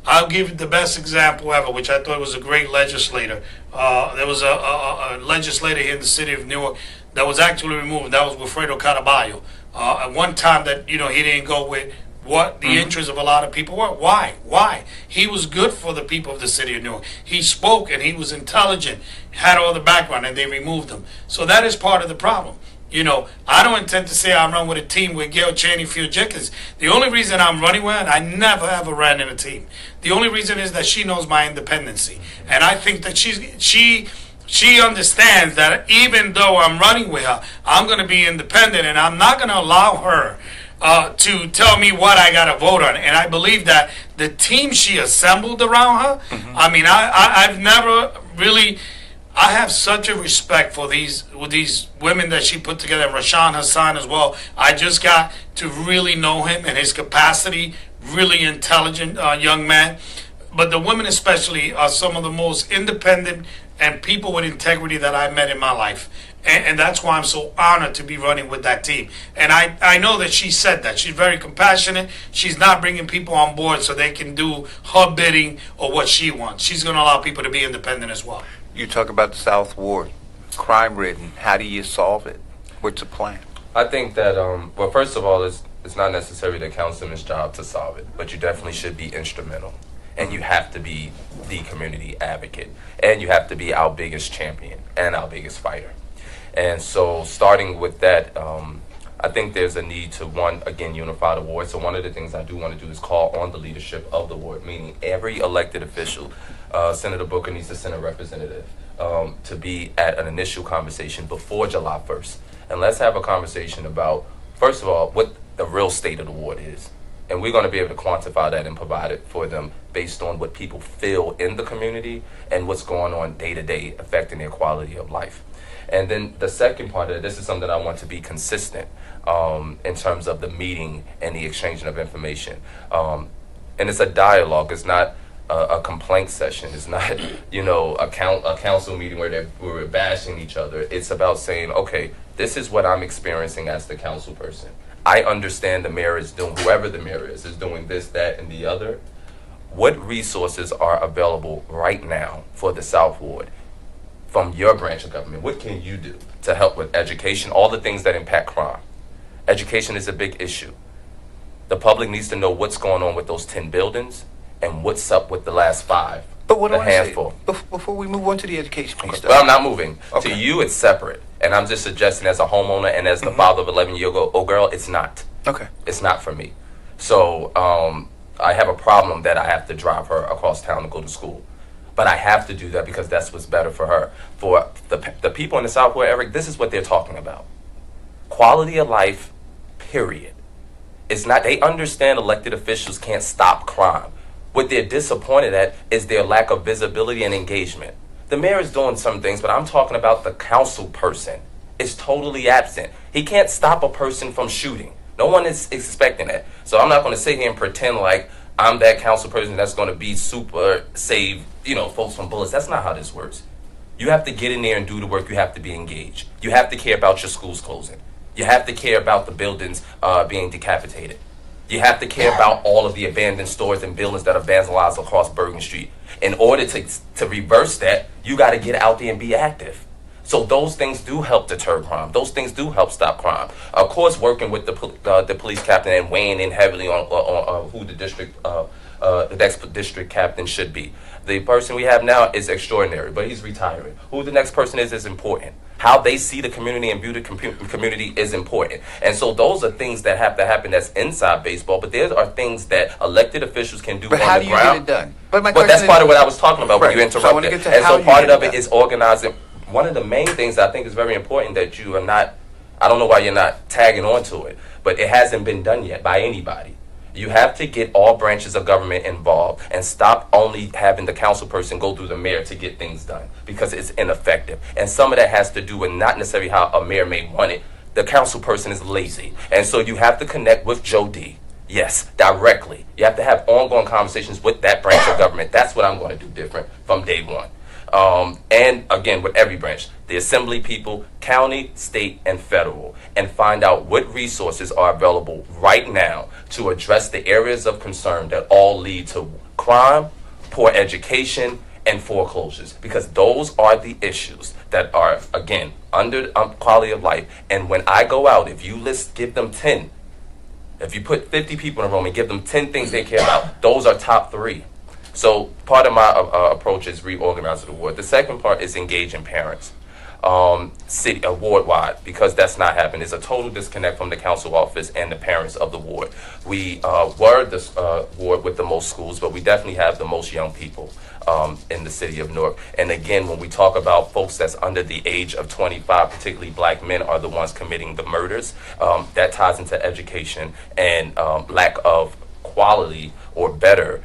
I'll give you the best example ever, which I thought was a great legislator. There was a legislator here in the city of Newark that was actually removed. That was Wilfredo Caraballo. At one time that, he didn't go with what the interests of a lot of people were. Why? He was good for the people of the city of Newark. He spoke and he was intelligent, had all the background, and they removed him. So that is part of the problem. I don't intend to say I'm running with a team with Gail Chaney, Phil Jenkins. The only reason I'm running with her, I never ever ran in a team. The only reason is that she knows my independency. And I think that she understands that even though I'm running with her, I'm going to be independent, and I'm not going to allow her to tell me what I got to vote on. And I believe that the team she assembled around her, I've never really... I have such a respect for these women that she put together, and Rashan Hassan as well. I just got to really know him and his capacity, really intelligent young man. But the women especially are some of the most independent and people with integrity that I've met in my life. And that's why I'm so honored to be running with that team. And I know that she said that. She's very compassionate. She's not bringing people on board so they can do her bidding or what she wants. She's going to allow people to be independent as well. You talk about the South Ward, crime-ridden. How do you solve it? What's the plan? I think that, well, first of all, it's not necessarily the councilman's job to solve it, but you definitely should be instrumental. And you have to be the community advocate. And you have to be our biggest champion and our biggest fighter. And so starting with that, I think there's a need to, unify the ward. So one of the things I do want to do is call on the leadership of the ward, meaning every elected official. Senator Booker needs to send a representative to be at an initial conversation before July 1st. And let's have a conversation about, first of all, what the real state of the ward is. And we're going to be able to quantify that and provide it for them based on what people feel in the community and what's going on day to day affecting their quality of life. And then the second part of it, this is something I want to be consistent in terms of the meeting and the exchanging of information. And it's a dialogue. It's not a complaint session. It's not, a council meeting where we're bashing each other. It's about saying, okay, this is what I'm experiencing as the council person. I understand the mayor is doing, whoever the mayor is doing this, that, and the other. What resources are available right now for the South Ward from your branch of government? What can you do to help with education, all the things that impact crime? Education is a big issue. The public needs to know what's going on with those 10 buildings and what's up with the last 5. But what the handful. Before we move on to the education piece, well, I'm not moving. Okay. To you, it's separate. And I'm just suggesting as a homeowner and as the father of 11-year-old girl, it's not. Okay. It's not for me. So I have a problem that I have to drive her across town to go to school. But I have to do that because that's what's better for her. For the people in the South Ward, Eric, this is what they're talking about. Quality of life, period. It's not, they understand elected officials can't stop crime. What they're disappointed at is their lack of visibility and engagement. The mayor is doing some things, but I'm talking about the council person. It's totally absent. He can't stop a person from shooting. No one is expecting that. So I'm not going to sit here and pretend like I'm that council person that's going to be super save, folks from bullets. That's not how this works. You have to get in there and do the work. You have to be engaged. You have to care about your schools closing. You have to care about the buildings being decapitated. You have to care about all of the abandoned stores and buildings that are vandalized across Bergen Street. In order to reverse that, you got to get out there and be active. So those things do help deter crime. Those things do help stop crime. Of course, working with the police captain and weighing in heavily on who the next district captain should be. The person we have now is extraordinary, but he's retiring. Who the next person is important. How they see the community and view the community is important. And so those are things that have to happen that's inside baseball, but there are things that elected officials can do on the ground. But how do you get it done? But that's part of what I was talking about when you interrupted. And so part of it is organizing. one of the main things I think is very important that you are not, I don't know why you're not tagging onto it, but it hasn't been done yet by anybody. You have to get all branches of government involved and stop only having the council person go through the mayor to get things done, because it's ineffective. And some of that has to do with not necessarily how a mayor may want it. The council person is lazy. And so you have to connect with Joe D. Yes, directly. You have to have ongoing conversations with that branch of government. That's what I'm going to do different from day one. And again, with every branch, the assembly people, county, state, and federal, and find out what resources are available right now to address the areas of concern that all lead to crime, poor education, and foreclosures, because those are the issues that are, again, under quality of life. And when I go out, if you give them 10, if you put 50 people in a room and give them 10 things they care about, those are top 3. So part of my approach is reorganizing the ward. The second part is engaging parents, city ward-wide, because that's not happening. There's a total disconnect from the council office and the parents of the ward. We were the ward with the most schools, but we definitely have the most young people in the city of Newark. And again, when we talk about folks that's under the age of 25, particularly black men are the ones committing the murders, that ties into education and lack of quality or better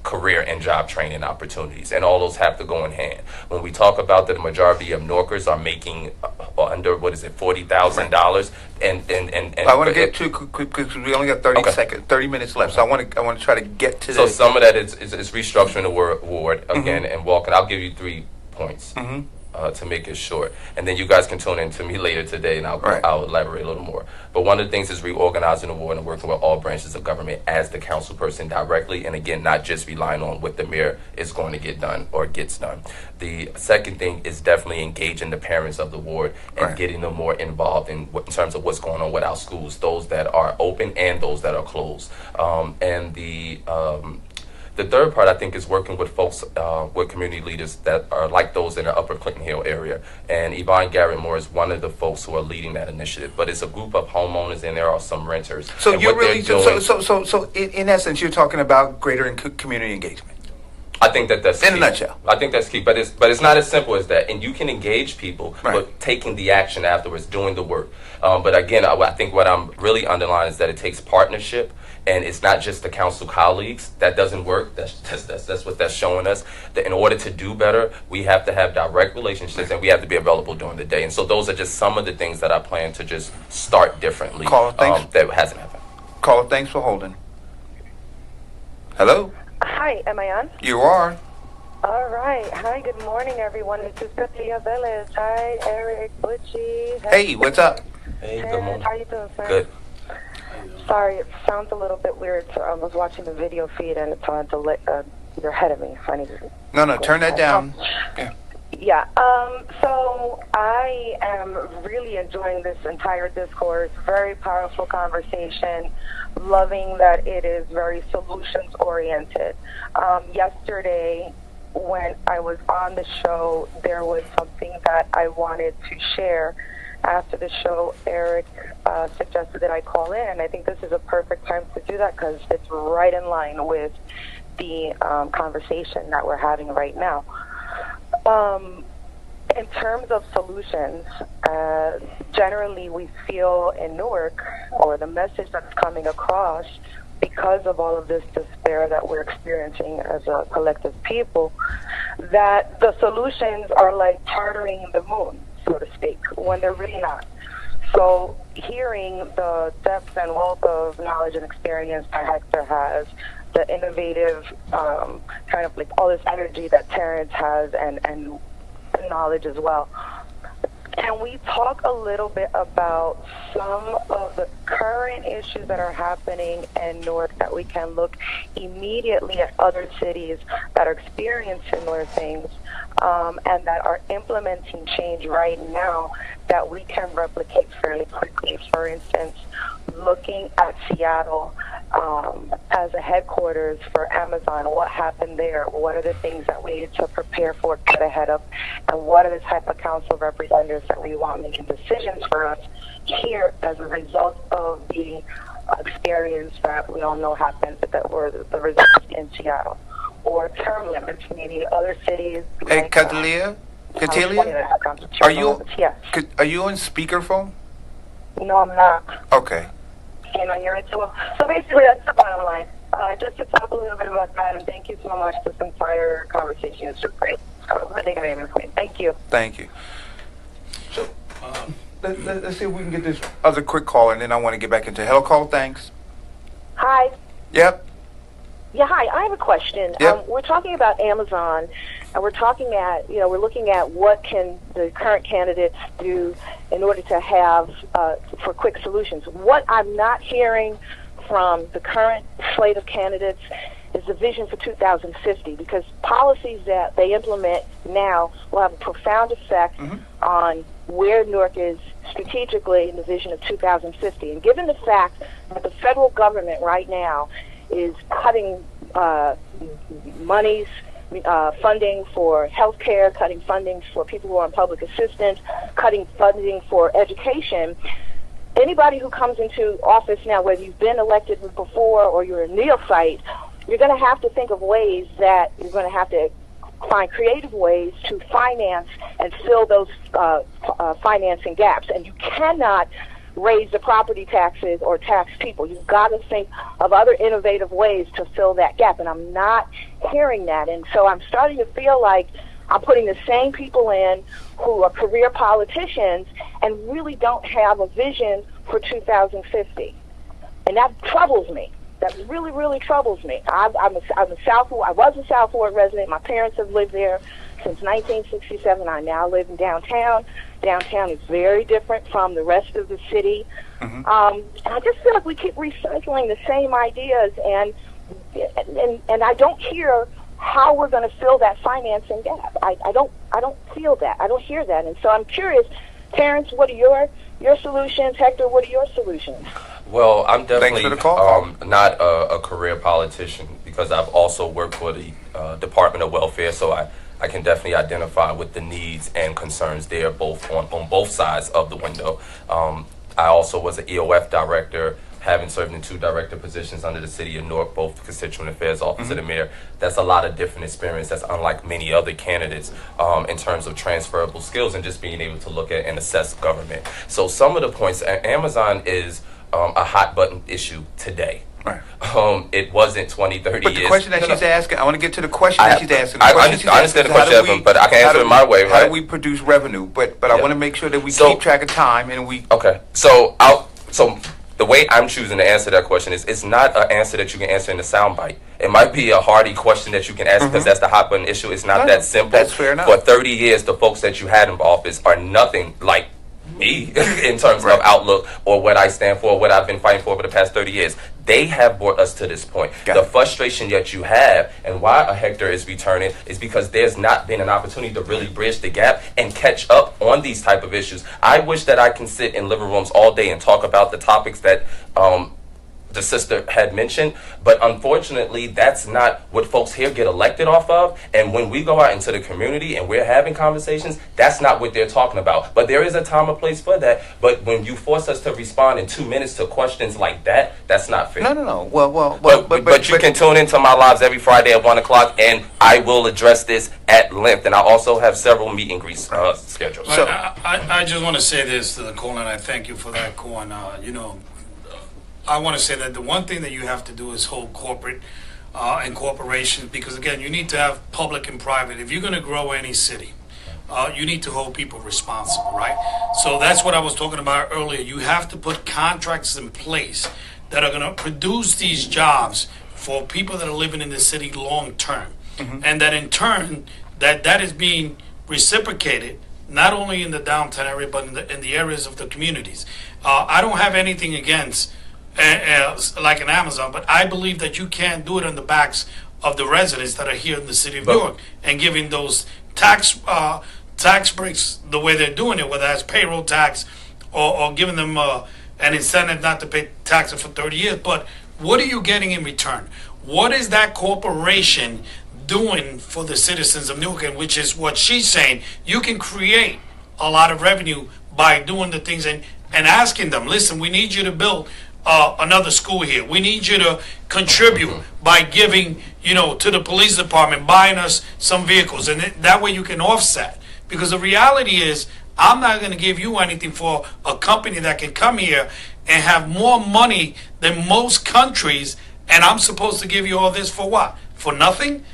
career and job training opportunities, and all those have to go in hand. When we talk about that the majority of Norkers are making under $40,000, and I want to get to quick because we only got 30 minutes left. So I want to try to get to. So some of that is restructuring the ward again and walking. I'll give you 3 points. To make it short, and then you guys can tune in to me later today, and I'll elaborate a little more. But one of the things is reorganizing the ward and working with all branches of government as the council person directly, and again, not just relying on what the mayor is going to get done or gets done. The second thing is definitely engaging the parents of the ward and getting them more involved in terms of what's going on with our schools, those that are open and those that are closed. The third part, I think, is working with folks, with community leaders that are like those in the Upper Clinton Hill area. And Yvonne Garrett Moore is one of the folks who are leading that initiative. But it's a group of homeowners, and there are some renters. So you're really so in essence, you're talking about greater community engagement. I think that's in a nutshell. I think that's key, but it's not as simple as that. And you can engage people, but taking the action afterwards, doing the work. But again, I think what I'm really underlining is that it takes partnership. And it's not just the council colleagues. That doesn't work. That's what that's showing us. That in order to do better, we have to have direct relationships, and we have to be available during the day. And so those are just some of the things that I plan to just start differently. That hasn't happened. Caller, thanks for holding. Hello? Hi, am I on? You are. All right. Hi, good morning, everyone. This is Cecilia Velez. Hi, Eric, Butchie. Hey, what's up? Hey, good morning. How you doing, sir? Good. Sorry, it sounds a little bit weird. So I was watching the video feed, and it's on you're ahead of me. So I need to No, turn that down. Yeah. So I am really enjoying this entire discourse. Very powerful conversation. Loving that it is very solutions oriented. Yesterday, when I was on the show, there was something that I wanted to share. After the show, Eric suggested that I call in, and I think this is a perfect time to do that because it's right in line with the conversation that we're having right now. In terms of solutions, generally we feel in Newark, or the message that's coming across, because of all of this despair that we're experiencing as a collective people, that the solutions are like chartering the moon, so to speak, when they're really not. So hearing the depth and wealth of knowledge and experience that Hector has, the innovative kind of like all this energy that Terrance has, and knowledge as well. Can we talk a little bit about some of the current issues that are happening in Newark, that we can look immediately at other cities that are experiencing similar things and that are implementing change right now that we can replicate fairly quickly? For instance, looking at Seattle as a headquarters for Amazon, what happened there? What are the things that we need to prepare for, get ahead of, and what are the type of council representatives that we want making decisions for us here as a result of the experience that we all know happened, that were the results in Seattle? Or term limits, maybe other cities. Hey, Catalia, Catilia, are you on speakerphone? No, I'm not. Okay. Can I hear it too? So basically, that's the bottom line. Just to talk a little bit about that, and thank you so much for some fire conversation. It's just great. I think I have everything. Thank you. Thank you. So, let's see if we can get this other quick call, and then I want to get back into hello call. Thanks. Hi. Yep. Yeah, hi. I have a question. Yep. We're talking about Amazon, and we're looking at what can the current candidates do in order to have for quick solutions. What I'm not hearing from the current slate of candidates is the vision for 2050, because policies that they implement now will have a profound effect on where Newark is strategically in the vision of 2050. And given the fact that the federal government right now is cutting funding for health care, cutting funding for people who are on public assistance, cutting funding for education, anybody who comes into office now, whether you've been elected before or you're a neophyte, you're going to have to think of ways that you're going to have to find creative ways to finance and fill those financing gaps. And you cannot raise the property taxes or tax people. You've got to think of other innovative ways to fill that gap. And I'm not hearing that. And so I'm starting to feel like I'm putting the same people in who are career politicians and really don't have a vision for 2050. And that troubles me. That really, really troubles me. I was a South Ward resident. My parents have lived there since 1967. I now live in downtown. Downtown is very different from the rest of the city. And I just feel like we keep recycling the same ideas, and I don't hear how we're going to fill that financing gap. I don't feel that. I don't hear that. And so I'm curious, Terrance, what are your solutions? Hector, what are your solutions? Well, I'm definitely not a career politician, because I've also worked for the Department of Welfare, so I can definitely identify with the needs and concerns there, both on both sides of the window. I also was an EOF director, having served in 2 director positions under the city of Newark, both the Constituent Affairs Office of the Mayor. That's a lot of different experience. That's unlike many other candidates in terms of transferable skills and just being able to look at and assess government. So some of the points, Amazon is a hot button issue today. Right. It wasn't 20, 30 years. But the question that she's asking, I want to get to the question that she's asking. I understand the question, but I can answer it my way, right? How do we produce revenue? But I want to make sure that we keep track of time and we... Okay. So the way I'm choosing to answer that question is, it's not an answer that you can answer in a soundbite. It might be a hardy question that you can ask because that's the hot button issue. It's not that simple. That's fair enough. For 30 years, the folks that you had in office are nothing like me in terms of outlook or what I stand for, what I've been fighting for over the past 30 years. They have brought us to this point. The frustration that you have and why a Hector is returning is because there's not been an opportunity to really bridge the gap and catch up on these type of issues. I wish that I can sit in living rooms all day and talk about the topics that the sister had mentioned, but unfortunately that's not what folks here get elected off of. And when we go out into the community and we're having conversations, that's not what they're talking about. But there is a time and place for that. But when you force us to respond in 2 minutes to questions like that, that's not fair. No. But you can tune into my lives every Friday at 1 o'clock, and I will address this at length. And I also have several meet and greets scheduled. So I just want to say this to the call, and I thank you for that call. And I want to say that the one thing that you have to do is hold corporate and corporations, because again, you need to have public and private. If you're going to grow any city, you need to hold people responsible, right? So that's what I was talking about earlier. You have to put contracts in place that are going to produce these jobs for people that are living in the city long term. And that in turn, that is being reciprocated not only in the downtown area, but in the areas of the communities. I don't have anything against like an Amazon, but I believe that you can't do it on the backs of the residents that are here in the city of Newark and giving those tax breaks the way they're doing it, whether that's payroll tax or giving them an incentive not to pay taxes for 30 years. But what are you getting in return? What is that corporation doing for the citizens of Newark? And which is what she's saying. You can create a lot of revenue by doing the things and asking them, listen, we need you to build another school here. We need you to contribute by giving, to the police department, buying us some vehicles, and that way you can offset Because the reality is, I'm not going to give you anything for a company that can come here and have more money than most countries, and I'm supposed to give you all this for what? For nothing?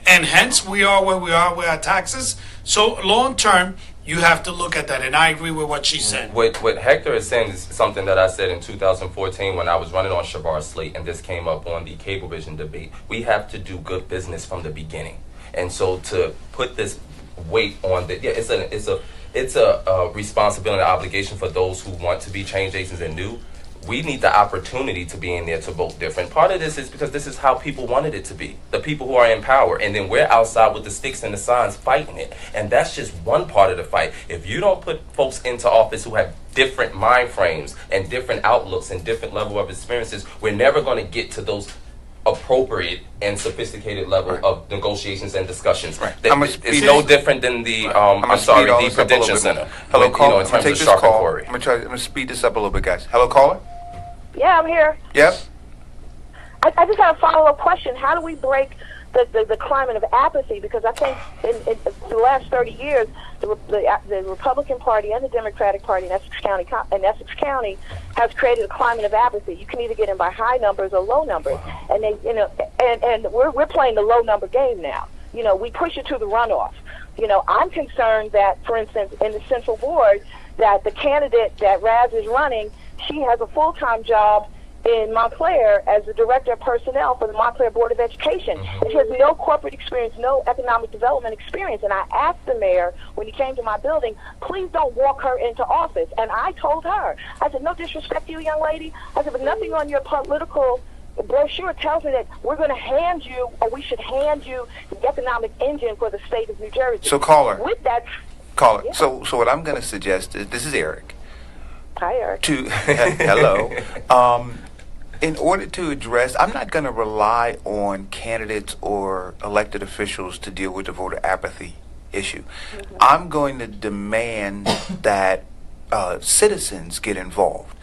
And hence we are where we are with our taxes. So long term, you have to look at that, and I agree with what she said. What Hector is saying is something that I said in 2014 when I was running on Shavar's slate, and this came up on the Cablevision debate. We have to do good business from the beginning, and so to put this weight on the it's a responsibility and obligation for those who want to be change agents and new. We need the opportunity to be in there to vote different. Part of this is because this is how people wanted it to be. The people who are in power. And then we're outside with the sticks and the signs fighting it. And that's just one part of the fight. If you don't put folks into office who have different mind frames and different outlooks and different level of experiences, we're never going to get to those appropriate and sophisticated level of negotiations and discussions. Right. It's no different than the the Prudential Center. Hello, caller. In terms of this shark call. inquiry. I'm gonna speed this up a little bit, guys. Hello, caller. Yeah, I'm here. Yep. I just have a follow-up question. How do we break the climate of apathy? Because I think in the last 30 years, the Republican Party and the Democratic Party in Essex County has created a climate of apathy. You can either get in by high numbers or low numbers, and they, and we're playing the low number game now. We push it to the runoff. I'm concerned that, for instance, in the Central Board, that the candidate that Raz is running, she has a full-time job in Montclair as the Director of Personnel for the Montclair Board of Education. And she has no corporate experience, no economic development experience. And I asked the mayor when he came to my building, please don't walk her into office. And I told her, I said, no disrespect to you, young lady. I said, but nothing on your political brochure tells me that we're going to hand you, or we should hand you, the economic engine for the state of New Jersey. So, caller. With that, caller. Yeah. So what I'm going to suggest is, this is Eric. Hi, Eric. Hello. In order to address, I'm not going to rely on candidates or elected officials to deal with the voter apathy issue. Mm-hmm. I'm going to demand that citizens get involved.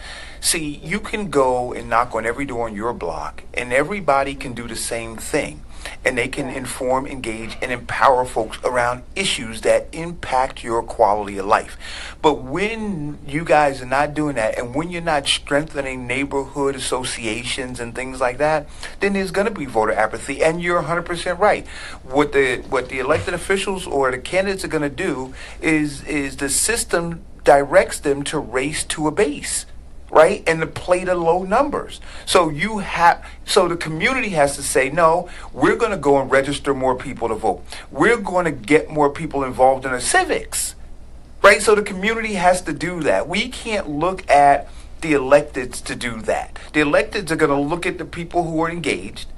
See, you can go and knock on every door on your block, and everybody can do the same thing. And they can inform, engage, and empower folks around issues that impact your quality of life. But when you guys are not doing that, and when you're not strengthening neighborhood associations and things like that, then there's going to be voter apathy. And you're 100% right. What the elected officials or the candidates are going to do is the system directs them to race to a base. Right? And to play the low numbers. So the community has to say, no, we're going to go and register more people to vote. We're going to get more people involved in the civics. Right? So the community has to do that. We can't look at the electeds to do that. The electeds are going to look at the people who are engaged.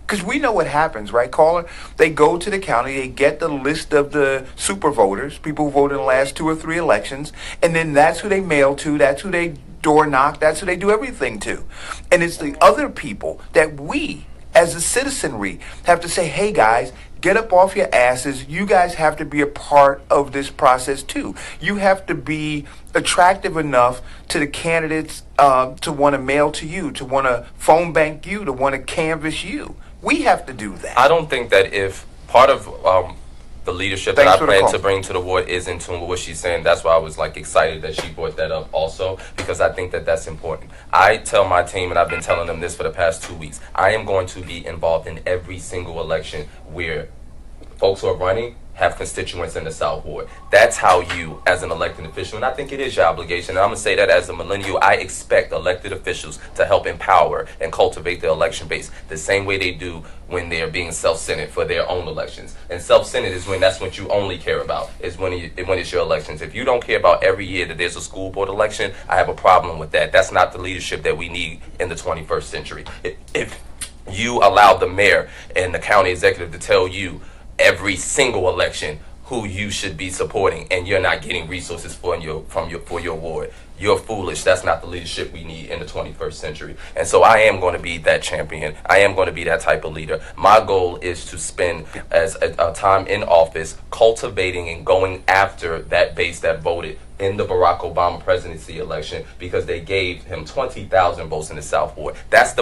Because we know what happens, right, caller? They go to the county, they get the list of the super voters, people who voted in the last 2 or 3 elections, and then that's who they mail to, that's who they door knock, that's who they do everything to. And it's the other people that we, as a citizenry, have to say, hey guys, get up off your asses. You guys have to be a part of this process too. You have to be attractive enough to the candidates to want to mail to you, to want to phone bank you, to want to canvass you. We have to do that. I don't think that if part of the leadership that I plan to bring to the ward is in tune with what she's saying. That's why I was excited that she brought that up also, because I think that that's important. I tell my team, and I've been telling them this for the past 2 weeks, I am going to be involved in every single election where folks who are running have constituents in the South Ward. That's how you, as an elected official, and I think it is your obligation, and I'm going to say that as a millennial, I expect elected officials to help empower and cultivate the election base the same way they do when they're being self-centered for their own elections. And self-centered is when that's what you only care about, is when it's your elections. If you don't care about every year that there's a school board election, I have a problem with that. That's not the leadership that we need in the 21st century. If you allow the mayor and the county executive to tell you every single election who you should be supporting, and you're not getting resources for your ward, you're foolish. That's not the leadership we need in the 21st century. And so I am going to be that champion. I am going to be that type of leader. My goal is to spend as a time in office cultivating and going after that base that voted in the Barack Obama presidency election because they gave him 20,000 votes in the South Ward. That's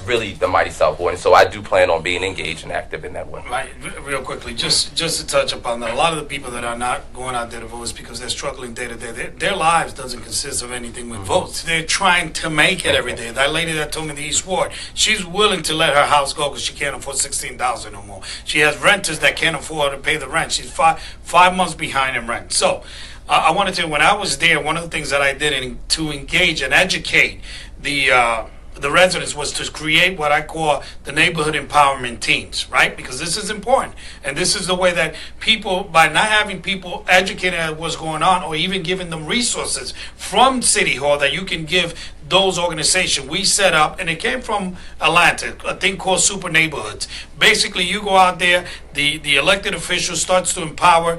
really the mighty South Ward. And so I do plan on being engaged and active in that way. Right, real quickly, just to touch upon that, a lot of the people that are not going out there to vote is because they're struggling day to day. Their lives doesn't consist of anything with votes. They're trying to make it every day. That lady that told me the East Ward, she's willing to let her house go because she can't afford $16,000 no more. She has renters that can't afford to pay the rent. She's five months behind in rent. So I wanted to, when I was there, one of the things that I did to engage and educate the residents was to create what I call the neighborhood empowerment teams, right? Because this is important. And this is the way that people, by not having people educated at what's going on or even giving them resources from City Hall that you can give those organizations, we set up, and it came from Atlanta, a thing called Super Neighborhoods. Basically, you go out there, the elected official starts to empower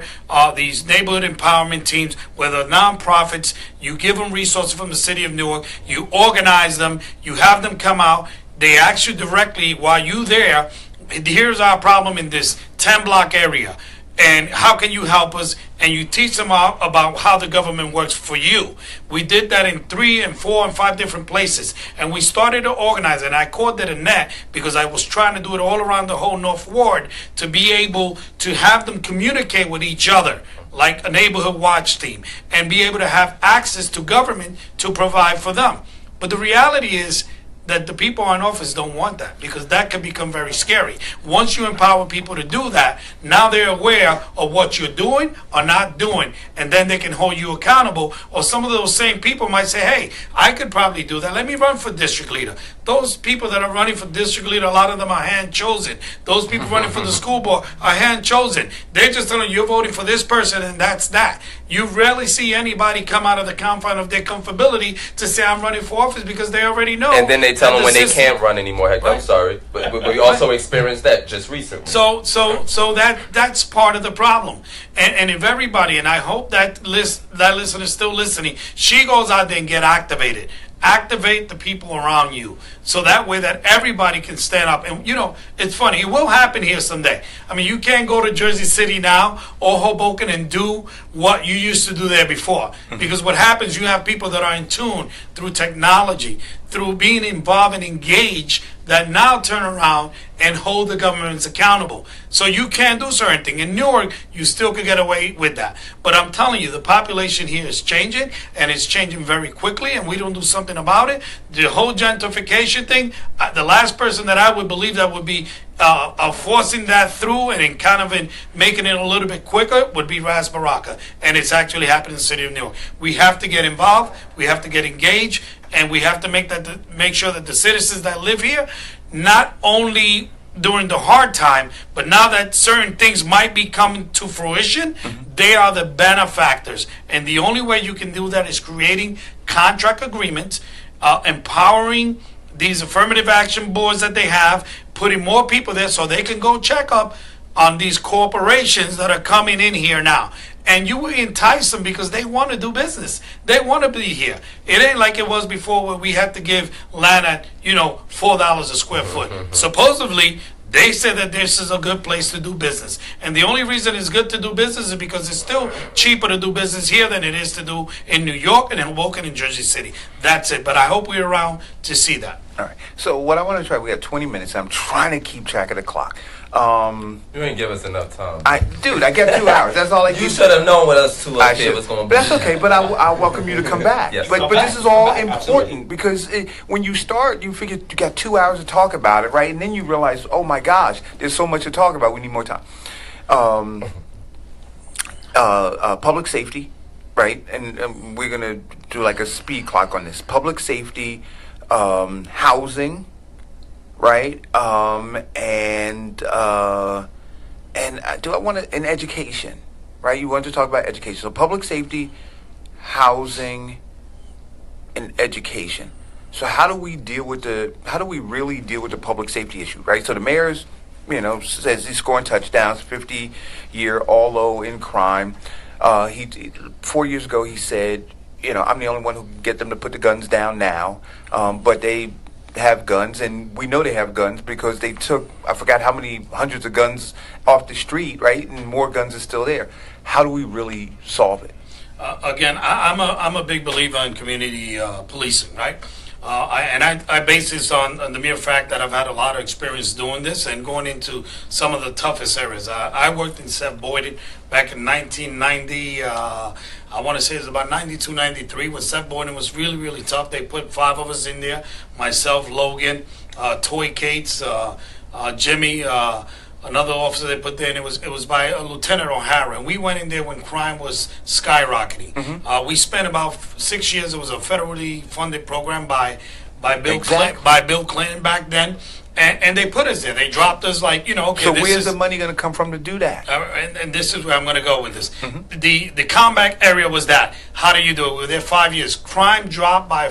these neighborhood empowerment teams, whether nonprofits, you give them resources from the city of Newark, you organize them, you have them come out, they ask you directly while you're there, here's our problem in this 10-block area. And how can you help us? And you teach them about how the government works for you. We did that in 3 and 4 and 5 different places. And we started to organize, and I called it a net because I was trying to do it all around the whole North Ward to be able to have them communicate with each other like a neighborhood watch team and be able to have access to government to provide for them. But the reality is that the people in office don't want that because that can become very scary. Once you empower people to do that, now they're aware of what you're doing or not doing, and then they can hold you accountable. Or some of those same people might say, hey, I could probably do that. Let me run for district leader. Those people that are running for district leader, a lot of them are hand-chosen. Those people running for the school board are hand-chosen. They're just telling you, you're voting for this person, and that's that. You rarely see anybody come out of the confine of their comfortability to say, I'm running for office, because they already know. And then they tell them when they can't run anymore. Hector, right. I'm sorry, but we also experienced that just recently. So that's part of the problem. And if everybody, and I hope that listener is still listening, she goes out there and get activated. Activate the people around you so that way that everybody can stand up. And you know, it's funny, it will happen here someday. I mean, you can't go to Jersey City now or Hoboken and do what you used to do there before. Because what happens, you have people that are in tune through technology, through being involved and engaged, that now turn around and hold the governments accountable. So you can't do certain things. In Newark, you still could get away with that. But I'm telling you, the population here is changing, and it's changing very quickly, and we don't do something about it. The whole gentrification thing, the last person that I would believe that would be forcing that through and kind of making it a little bit quicker would be Ras Baraka. And it's actually happening in the city of Newark. We have to get involved. We have to get engaged. And we have to make sure that the citizens that live here, not only during the hard time, but now that certain things might be coming to fruition, they are the benefactors. And the only way you can do that is creating contract agreements, empowering these affirmative action boards that they have, putting more people there so they can go check up on these corporations that are coming in here now. And you will entice them because they want to do business. They want to be here. It ain't like it was before where we had to give land at, $4 a square foot. Supposedly, they said that this is a good place to do business. And the only reason it's good to do business is because it's still cheaper to do business here than it is to do in New York and in Hoboken and Jersey City. That's it. But I hope we're around to see that. All right. So what I want to try, we have 20 minutes. I'm trying to keep track of the clock. You ain't give us enough time. I got 2 hours. That's all I You should have known what us two up here was going to be. But that's okay. But I welcome you to come back. Yes. But this is all important because when you start, you figure you got 2 hours to talk about it, right? And then you realize, oh my gosh, there's so much to talk about. We need more time. Public safety, right? And we're gonna do like a speed clock on this. Public safety, housing. Right, and do I want to, in education, right? You want to talk about education. So public safety, housing, and education. So how do we really deal with the public safety issue, right? So the mayor's, says he's scoring touchdowns, 50-year all-low in crime. 4 years ago he said, I'm the only one who can get them to put the guns down now, but they have guns, and we know they have guns because they took, I forgot how many hundreds of guns off the street, right? And more guns are still there. How do we really solve it? Again, I'm a big believer in community policing, right? I base this on the mere fact that I've had a lot of experience doing this and going into some of the toughest areas. I worked in Seth Boydton back in 1990. I want to say it was about 92, 93 when Seth Boydton was really, really tough. They put 5 of us in there, myself, Logan, Toy Cates, Jimmy, another officer they put there, and it was by Lieutenant O'Hara. And we went in there when crime was skyrocketing. We spent about 6 years. It was a federally funded program by Bill Clinton back then. And they put us there. They dropped us like, okay. So where's the money going to come from to do that? And this is where I'm going to go with this. The combat area was that. How do you do it? We were there 5 years. Crime dropped by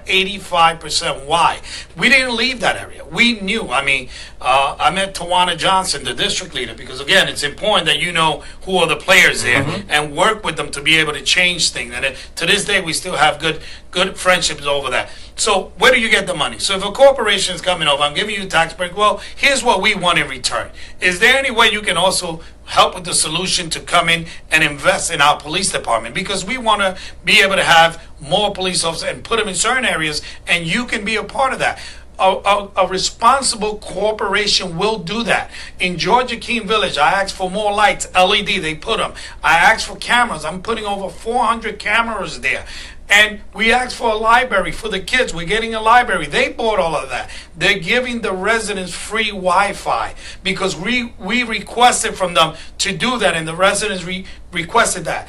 85%. Why? We didn't leave that area. We knew. I mean, I met Tawana Johnson, the district leader, because, again, it's important that you know who are the players there and work with them to be able to change things. And to this day, we still have good friendships over that. So where do you get the money? So if a corporation is coming over, I'm giving you tax break. Well, here's what we want in return. Is there any way you can also help with the solution to come in and invest in our police department? Because we want to be able to have more police officers and put them in certain areas, and you can be a part of that. A responsible corporation will do that. In Georgia Keene Village, I asked for more lights, LED, they put them. I asked for cameras. I'm putting over 400 cameras there. And we asked for a library for the kids. We're getting a library. They bought all of that. They're giving the residents free Wi-Fi because we requested from them to do that, and the residents requested that.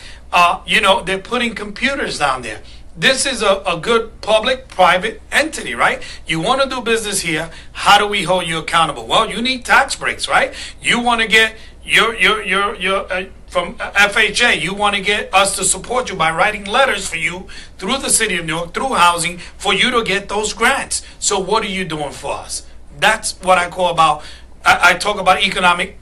They're putting computers down there. This is a good public-private entity, right? You want to do business here. How do we hold you accountable? Well, you need tax breaks, right? You want to get your from FHA, you want to get us to support you by writing letters for you through the city of New York, through housing, for you to get those grants. So what are you doing for us? That's what I call about, I talk about economic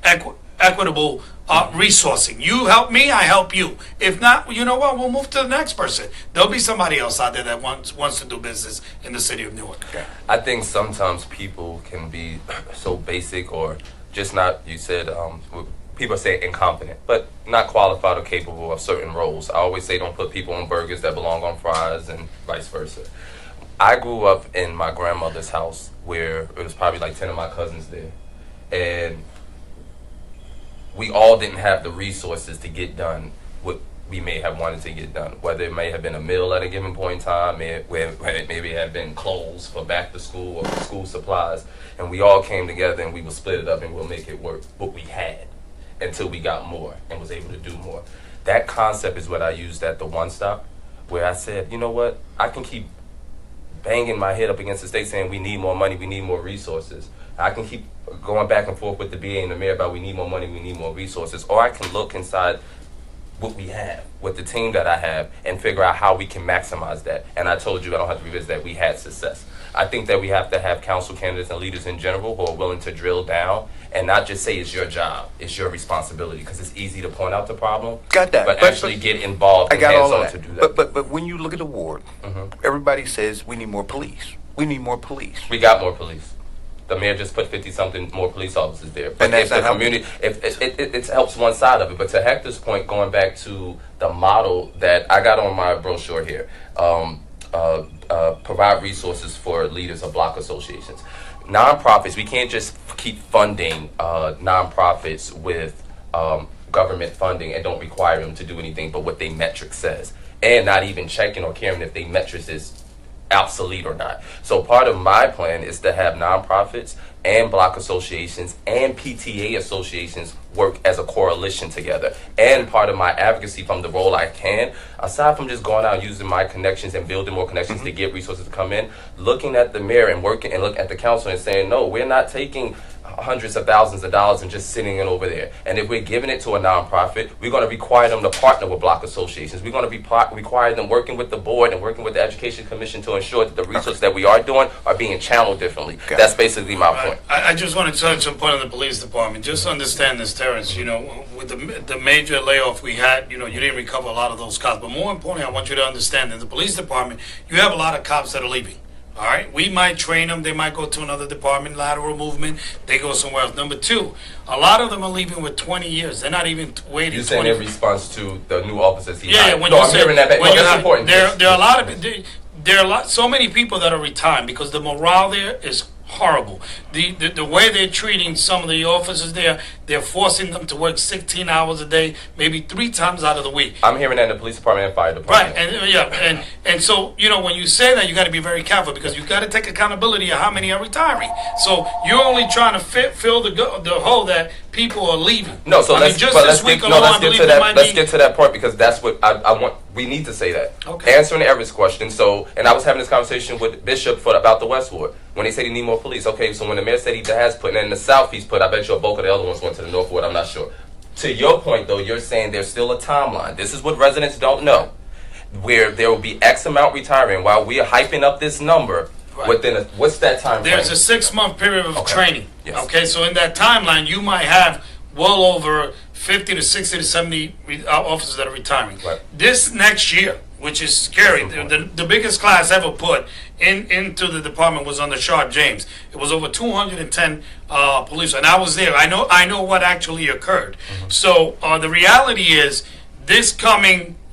equitable resourcing. You help me, I help you. If not, you know what, we'll move to the next person. There'll be somebody else out there that wants to do business in the city of Newark. Okay. I think sometimes people can be so basic or just not, you said, people say incompetent, but not qualified or capable of certain roles. I always say don't put people on burgers that belong on fries and vice versa. I grew up in my grandmother's house where it was probably like 10 of my cousins there. And we all didn't have the resources to get done what we may have wanted to get done. Whether it may have been a meal at a given point in time, where it maybe had been clothes for back to school or school supplies. And we all came together and we would split it up and we'll make it work what we had until we got more and was able to do more. That concept is what I used at the One Stop, where I said, you know what, I can keep banging my head up against the state saying we need more money, we need more resources. I can keep going back and forth with the BA and the mayor about we need more money, we need more resources. Or I can look inside what we have, with the team that I have, and figure out how we can maximize that. And I told you, I don't have to revisit that, we had success. I think that we have to have council candidates and leaders in general who are willing to drill down and not just say it's your job, it's your responsibility, because it's easy to point out the problem. Got that. But actually get involved and hands-on to do that. But when you look at the ward, everybody says we need more police. We need more police. We got more police. The mayor just put 50-something more police officers there. But and that's if the community, it helps one side of it. But to Hector's point, going back to the model that I got on my brochure here, provide resources for leaders of block associations. Nonprofits, we can't just keep funding nonprofits with government funding and don't require them to do anything but what their metric says, and not even checking or caring if their metrics is obsolete or not. So part of my plan is to have nonprofits and block associations and PTA associations work as a coalition together. And part of my advocacy from the role I can, aside from just going out and using my connections and building more connections to get resources to come in, looking at the mayor and working and look at the council and saying, no, we're not taking hundreds of thousands of dollars and just sitting it over there. And if we're giving it to a nonprofit, we're going to require them to partner with block associations. We're going to require them working with the board and working with the Education Commission to ensure that the resources that we are doing are being channeled differently. Okay. That's basically my point. I just want to touch on point of the police department. Just understand this, Terrance. You know, with the major layoff we had, you know, you didn't recover a lot of those cops. But more importantly, I want you to understand that the police department, you have a lot of cops that are leaving. All right, we might train them. They might go to another department, lateral movement. They go somewhere else. Number two, a lot of them are leaving with 20 years. They're not even waiting. You're saying in response to the new officers he yeah, hired. when No, you I'm say, hearing that. No, that's important. There are a lot of so many people that are retiring because the morale there is horrible. The way they're treating some of the officers there, they're forcing them to work 16 hours a day, maybe 3 times out of the week. I'm hearing that in the police department and fire department. Right, and so, you know, when you say that, you got to be very careful because you got to take accountability of how many are retiring. So you're only trying to fill the hole that people are leaving. No, so let's get to that point because that's what I want. We need to say that. Okay. Answering Eric's question. So, and I was having this conversation with Bishop about the Westward when they said he need more police. Okay, so when the mayor said he has put, and in the South he's put, I bet you a bulk of the other ones went to the Northward. I'm not sure. To your point, though, you're saying there's still a timeline. This is what residents don't know, where there will be X amount retiring while we are hyping up this number. Right. Within what's that time frame? There's a 6-month period of training. Yes. Okay, so in that timeline, you might have well over 50 to 60 to 70 officers that are retiring. Right. This next year, which is scary, the biggest class ever put into the department was on the Sharp James. It was over 210 police, and I was there. I know what actually occurred. Mm-hmm. So the reality is, this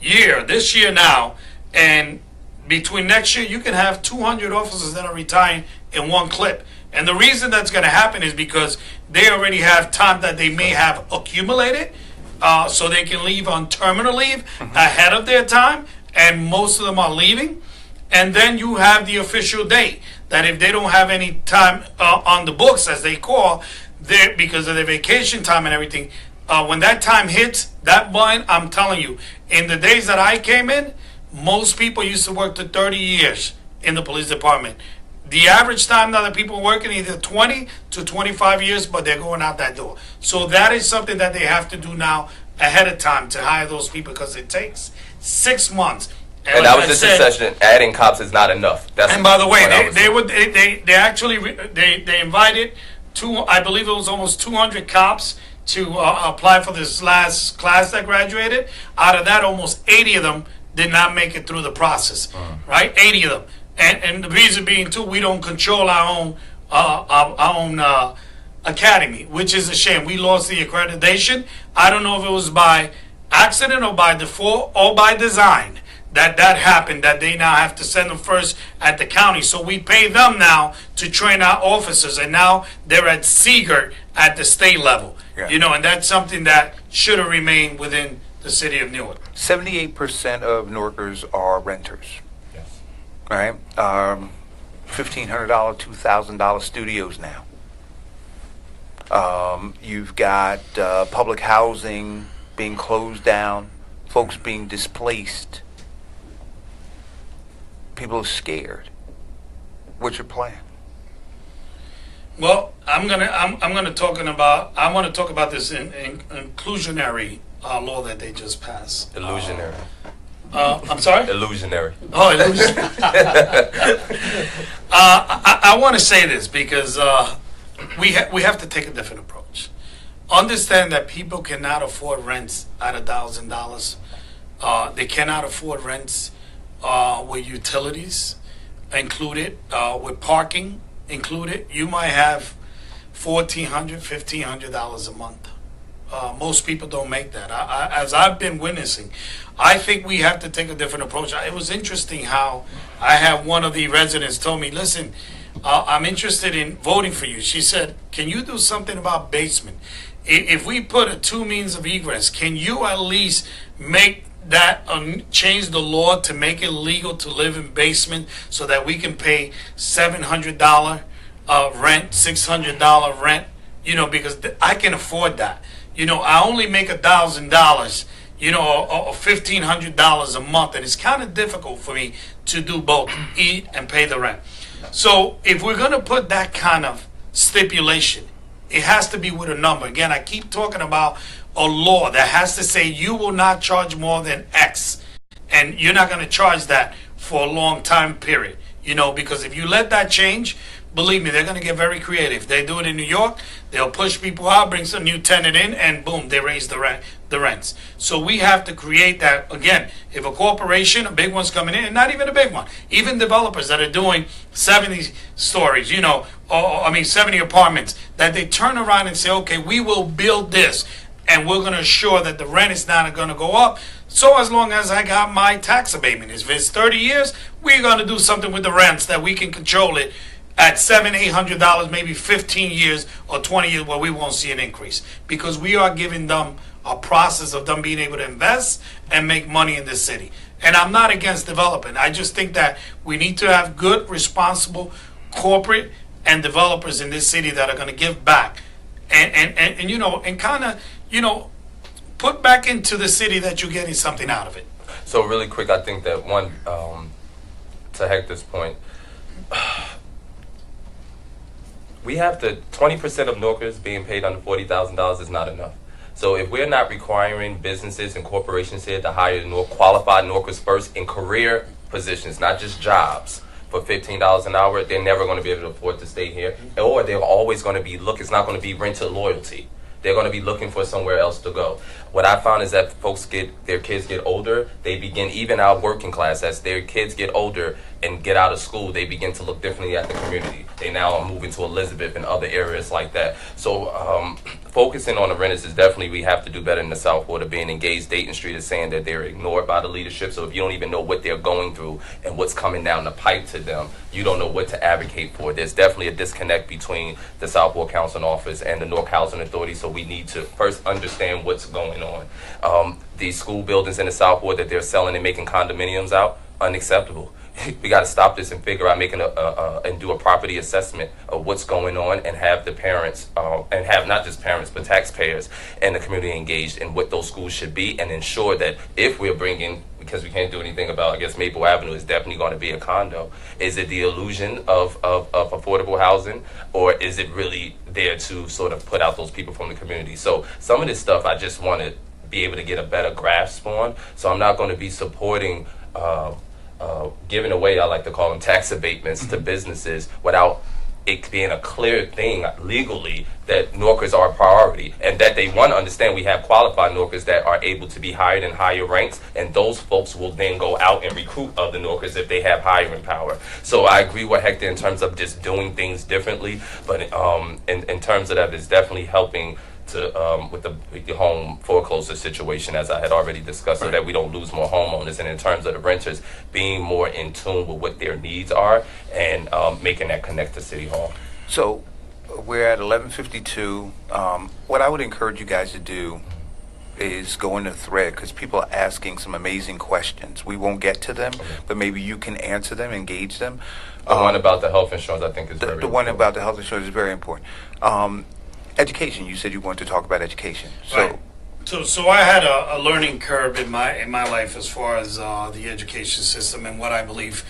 year now, and between next year, you can have 200 officers that are retiring in one clip. And the reason that's going to happen is because they already have time that they may have accumulated, so they can leave on terminal leave ahead of their time, and most of them are leaving. And then you have the official date that if they don't have any time on the books, as they call, because of their vacation time and everything, when that time hits, that blind, I'm telling you, in the days that I came in, most people used to work to 30 years in the police department. The average time now that people are working either 20 to 25 years, but they're going out that door. So that is something that they have to do now ahead of time to hire those people because it takes 6 months. And that was just a session. Adding cops is not enough. And by the way, they actually invited I believe it was almost 200 cops to apply for this last class that graduated. Out of that, almost 80 of them did not make it through the process. Right, 80 of them. And the reason being, too, we don't control our own academy, which is a shame. We lost the accreditation. I don't know if it was by accident or by default or by design that happened, that they now have to send them first at the county. So we pay them now to train our officers, and now they're at Seeger at the state level. Yeah. You know, and that's something that should have remained within the city of Newark. 78% of Newarkers are renters. Right, $1,500, $2,000 studios now. You've got public housing being closed down, folks being displaced. People are scared. What's your plan? Well, I want to talk about this inclusionary law that they just passed. Illusionary. I'm sorry? Illusionary. Oh, illusionary. I want to say this because we have to take a different approach. Understand that people cannot afford rents at $1,000. They cannot afford rents with utilities included, with parking included. You might have $1,400, $1,500 a month. Most people don't make that. As I've been witnessing, I think we have to take a different approach. It was interesting how I had one of the residents told me, listen, I'm interested in voting for you. She said, can you do something about basement? If we put a 2 means of egress, can you at least make that, change the law to make it legal to live in basement so that we can pay $700 rent, $600 rent, you know, because I can afford that. You know, I only make $1,000, you know, or $1,500 a month, and it's kind of difficult for me to do both, eat and pay the rent. So if we're going to put that kind of stipulation, it has to be with a number. Again, I keep talking about a law that has to say you will not charge more than X, and you're not going to charge that for a long time period. You know, because if you let that change, believe me, they're going to get very creative. They do it in New York. They'll push people out, bring some new tenant in, and boom, they raise the rents. So we have to create that. Again, if a corporation, a big one's coming in, and not even a big one, even developers that are doing 70 stories, 70 apartments, that they turn around and say, okay, we will build this, and we're going to assure that the rent is not going to go up. So as long as I got my tax abatement, if it's 30 years, we're going to do something with the rents that we can control it at $700-800, maybe 15 years or 20 years, where we won't see an increase, because we are giving them a process of them being able to invest and make money in this city. And I'm not against development. I just think that we need to have good, responsible corporate and developers in this city that are going to give back and kind of, put back into the city that you're getting something out of it. So really quick, I think that one, to Hector's point, we have 20% of Norkers being paid under $40,000 is not enough. So if we're not requiring businesses and corporations here to hire qualified Norkers first in career positions, not just jobs, for $15 an hour, they're never going to be able to afford to stay here. Or they're always going to be it's not going to be rented loyalty. They're going to be looking for somewhere else to go. What I found is that their kids get older, they begin, even our working class, as their kids get older and get out of school, they begin to look differently at the community. They now are moving to Elizabeth and other areas like that. So focusing on the renters is definitely, we have to do better in the South Florida. Being engaged, Dayton Street is saying that they're ignored by the leadership. So if you don't even know what they're going through and what's coming down the pipe to them, you don't know what to advocate for. There's definitely a disconnect between the South Florida Council Office and the North Housing Authority. So we need to first understand what's going on. These school buildings in the South Florida that they're selling and making condominiums out, unacceptable. We got to stop this and figure out and do a property assessment of what's going on, and have the parents and have not just parents but taxpayers and the community engaged in what those schools should be, and ensure that if we're bringing, because we can't do anything about, I guess Maple Avenue is definitely going to be a condo. Is it the illusion of affordable housing, or is it really there to sort of put out those people from the community? So some of this stuff I just want to be able to get a better grasp on. So I'm not going to be supporting giving away, I like to call them tax abatements to businesses without it being a clear thing legally that Norkers are a priority, and that they want to understand we have qualified Norkers that are able to be hired in higher ranks, and those folks will then go out and recruit other Norkers if they have hiring power. So I agree with Hector in terms of just doing things differently, but in terms of that, it's definitely helping to with the home foreclosure situation, as I had already discussed, so that we don't lose more homeowners, and in terms of the renters being more in tune with what their needs are, and making that connect to City Hall. So we're at 11:52. What I would encourage you guys to do is go in the thread, because people are asking some amazing questions. We won't get to them, but maybe you can answer them, engage them. The one about the health insurance, I think, is very important. The one about the health insurance is very important. Education, you said you wanted to talk about education. Right. So I had a learning curve in my life as far as the education system and what I believe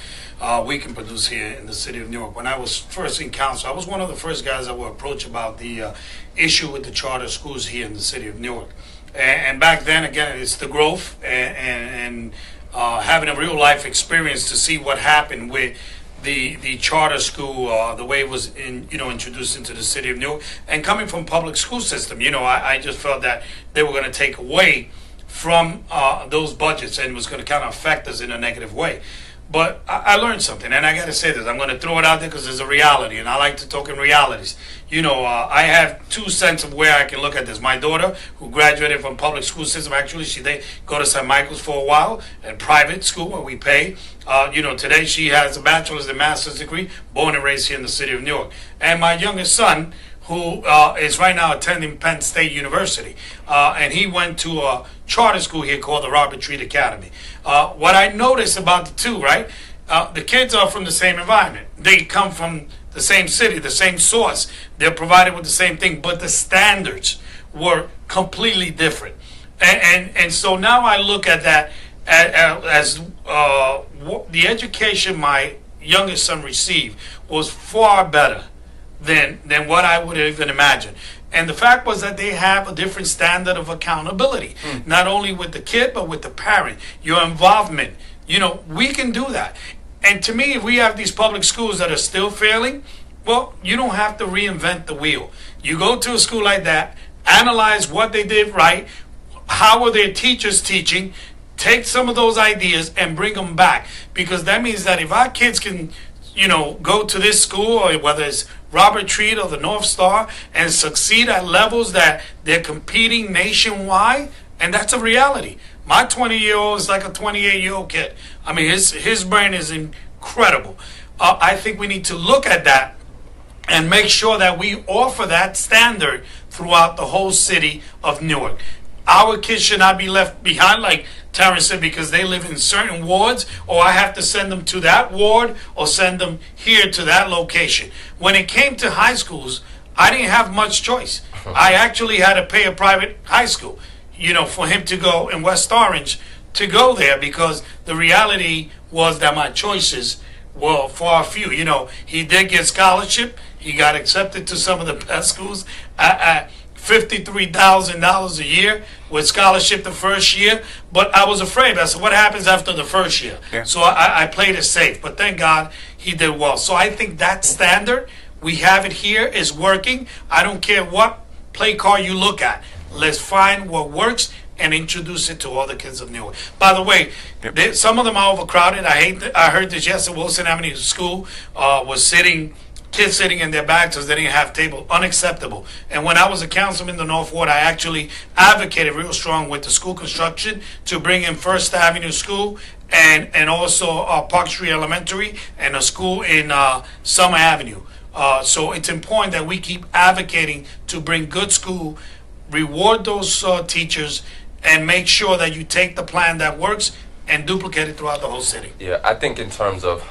we can produce here in the city of New York. When I was first in council, I was one of the first guys that were approached about the issue with the charter schools here in the city of New York. And back then, again, it's the growth and having a real life experience to see what happened with the charter school, the way it was introduced into the city of New York, and coming from public school system, I just felt that they were going to take away from those budgets, and it was going to kind of affect us in a negative way. But I learned something, and I got to say this. I'm going to throw it out there because it's a reality, and I like to talk in realities. I have 2 cents of where I can look at this. My daughter, who graduated from public school system, actually, she did go to St. Michael's for a while, at private school where we pay. Today she has a bachelor's and master's degree, born and raised here in the city of New York. And my youngest son, who is right now attending Penn State University, and he went to a charter school here called the Robert Treat Academy. What I noticed about the two, right, the kids are from the same environment. They come from the same city, the same source. They're provided with the same thing, but the standards were completely different. And so now I look at that as the education my youngest son received was far better than what I would even imagine. And the fact was that they have a different standard of accountability, not only with the kid, but with the parent, your involvement. We can do that. And to me, if we have these public schools that are still failing, Well, you don't have to reinvent the wheel. You go to a school like that, analyze what they did right, how are their teachers teaching, take some of those ideas and bring them back. Because that means that if our kids can, go to this school, or whether it's Robert Treat or the North Star, and succeed at levels that they're competing nationwide, and that's a reality. My 20-year-old is like a 28-year-old kid. I mean, his brain is incredible. I think we need to look at that and make sure that we offer that standard throughout the whole city of Newark. Our kids should not be left behind, like Terrance said, because they live in certain wards, or I have to send them to that ward or send them here to that location. When it came to high schools, I didn't have much choice. I actually had to pay a private high school, for him to go in West Orange to go there, because the reality was that my choices were far few. He did get scholarship. He got accepted to some of the best schools at $53,000 a year with scholarship the first year. But I was afraid. I said, what happens after the first year? Yeah. So I played it safe. But thank God he did well. So I think that standard, we have it here, is working. I don't care what play card you look at. Let's find what works and introduce it to all the kids of Newark. By the way, some of them are overcrowded. I heard this yesterday. Wilson Avenue School was kids sitting in their bags because they didn't have table. Unacceptable. And when I was a councilman in the North Ward, I actually advocated real strong with the school construction to bring in First Avenue School and also Park Street Elementary and a school in Summer Avenue. So it's important that we keep advocating to bring good school, reward those teachers, and make sure that you take the plan that works and duplicate it throughout the whole city. Yeah, I think in terms of,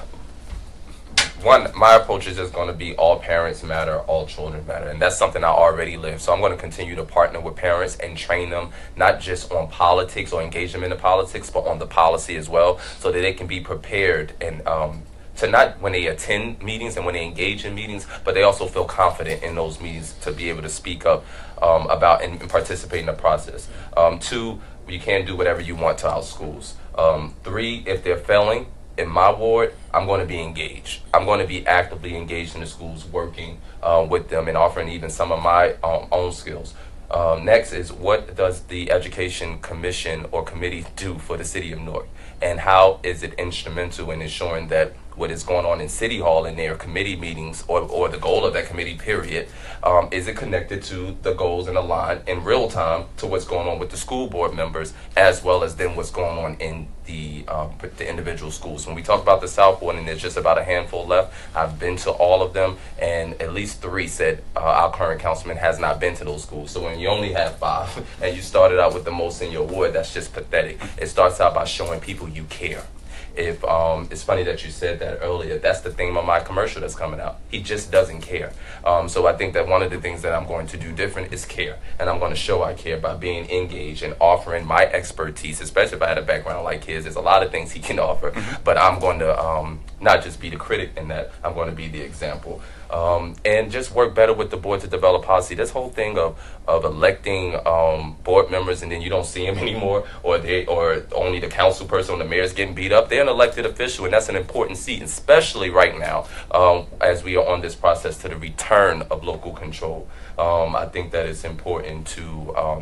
one, my approach is just going to be all parents matter, all children matter. And that's something I already live. So I'm going to continue to partner with parents and train them, not just on politics or engage them in the politics, but on the policy as well, so that they can be prepared and to not when they attend meetings and when they engage in meetings, but they also feel confident in those meetings to be able to speak up about and participate in the process. 2, you can't do whatever you want to our schools. 3, if they're failing, in my ward, I'm going to be engaged. I'm going to be actively engaged in the schools, working with them and offering even some of my own skills. Next is, what does the Education Commission or Committee do for the City of Newark? And how is it instrumental in ensuring that what is going on in City Hall in their committee meetings or the goal of that committee period, is it connected to the goals and aligned in real time to what's going on with the school board members, as well as then what's going on in the individual schools. When we talk about the South Ward, and there's just about a handful left, I've been to all of them, and at least 3 said our current councilman has not been to those schools. So when you only have 5 and you started out with the most in your ward, that's just pathetic. It starts out by showing people you care. If it's funny that you said that earlier. That's the theme of my commercial that's coming out. He just doesn't care. So I think that one of the things that I'm going to do different is care, and I'm going to show I care by being engaged and offering my expertise. Especially if I had a background like his, there's a lot of things he can offer. But I'm going to not just be the critic in that. I'm going to be the example. And just work better with the board to develop policy. This whole thing of electing board members and then you don't see them anymore, or only the council person or the mayor's getting beat up. They're an elected official, and that's an important seat, especially right now as we are on this process to the return of local control. I think that it's important to